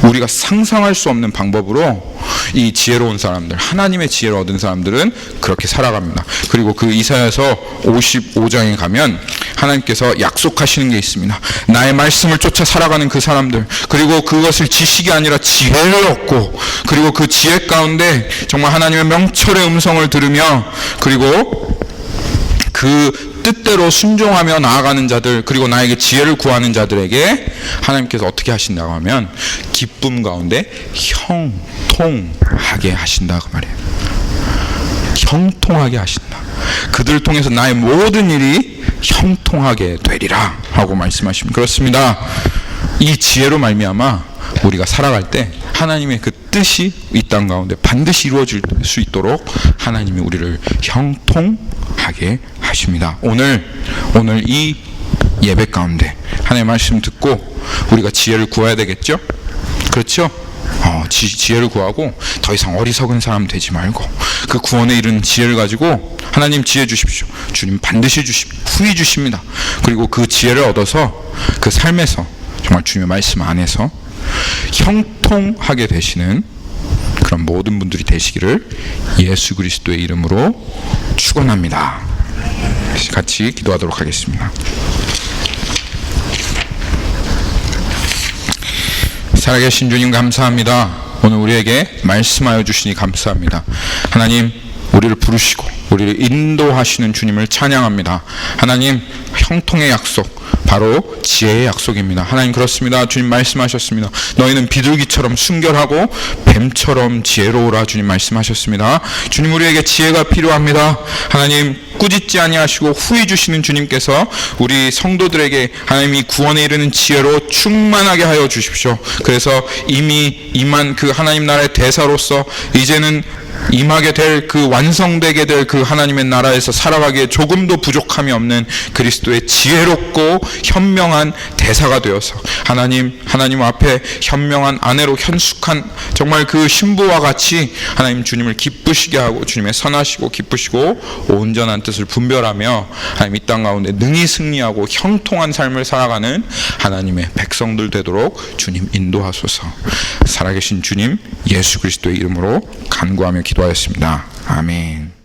우리가 상상할 수 없는 방법으로 이 지혜로운 사람들, 하나님의 지혜를 얻은 사람들은 그렇게 살아갑니다. 그리고 그 이사야서 55장에 가면 하나님께서 약속하시는 게 있습니다. 나의 말씀을 쫓아 살아가는 그 사람들, 그리고 그것을 지식이 아니라 지혜를 얻고, 그리고 그 지혜 가운데 정말 하나님의 명철의 음성을 들으며, 그리고 그 뜻대로 순종하며 나아가는 자들, 그리고 나에게 지혜를 구하는 자들에게 하나님께서 어떻게 하신다고 하면 기쁨 가운데 형통하게 하신다 그 말이에요. 형통하게 하신다. 그들을 통해서 나의 모든 일이 형통하게 되리라 하고 말씀하십니다. 그렇습니다. 이 지혜로 말미암아 우리가 살아갈 때 하나님의 그 뜻이 이 땅 가운데 반드시 이루어질 수 있도록 하나님이 우리를 형통하게 하십니다. 오늘 이 예배 가운데 하나님의 말씀 듣고 우리가 지혜를 구해야 되겠죠? 그렇죠? 지혜를 구하고 더 이상 어리석은 사람 되지 말고 그 구원에 이르는 지혜를 가지고 하나님 지혜 주십시오. 주님 반드시 후히 주십니다. 그리고 그 지혜를 얻어서 그 삶에서 정말 주님의 말씀 안에서 형통하게 되시는 그런 모든 분들이 되시기를 예수 그리스도의 이름으로 축원합니다. 같이 기도하도록 하겠습니다. 살아계신 주님 감사합니다. 오늘 우리에게 말씀하여 주시니 감사합니다. 하나님, 우리를 부르시고 우리를 인도하시는 주님을 찬양합니다. 하나님, 형통의 약속, 바로 지혜의 약속입니다. 하나님, 그렇습니다. 주님 말씀하셨습니다. 너희는 비둘기처럼 순결하고 뱀처럼 지혜로우라 주님 말씀하셨습니다. 주님, 우리에게 지혜가 필요합니다. 하나님, 꾸짖지 아니하시고 후히 주시는 주님께서 우리 성도들에게 하나님이 구원에 이르는 지혜로 충만하게 하여 주십시오. 그래서 이미 임한 그 하나님 나라의 대사로서 이제는 임하게 될 그 완성되게 될 그 하나님의 나라에서 살아가기에 조금도 부족함이 없는 그리스도의 지혜롭고 현명한 대사가 되어서 하나님 앞에 현명한 아내로 현숙한 정말 그 신부와 같이 하나님 주님을 기쁘시게 하고 주님의 선하시고 기쁘시고 온전한 뜻을 분별하며 하나님 이 땅 가운데 능히 승리하고 형통한 삶을 살아가는 하나님의 백성들 되도록 주님 인도하소서. 살아계신 주님 예수 그리스도의 이름으로 간구하며 기도하였습니다. 아멘.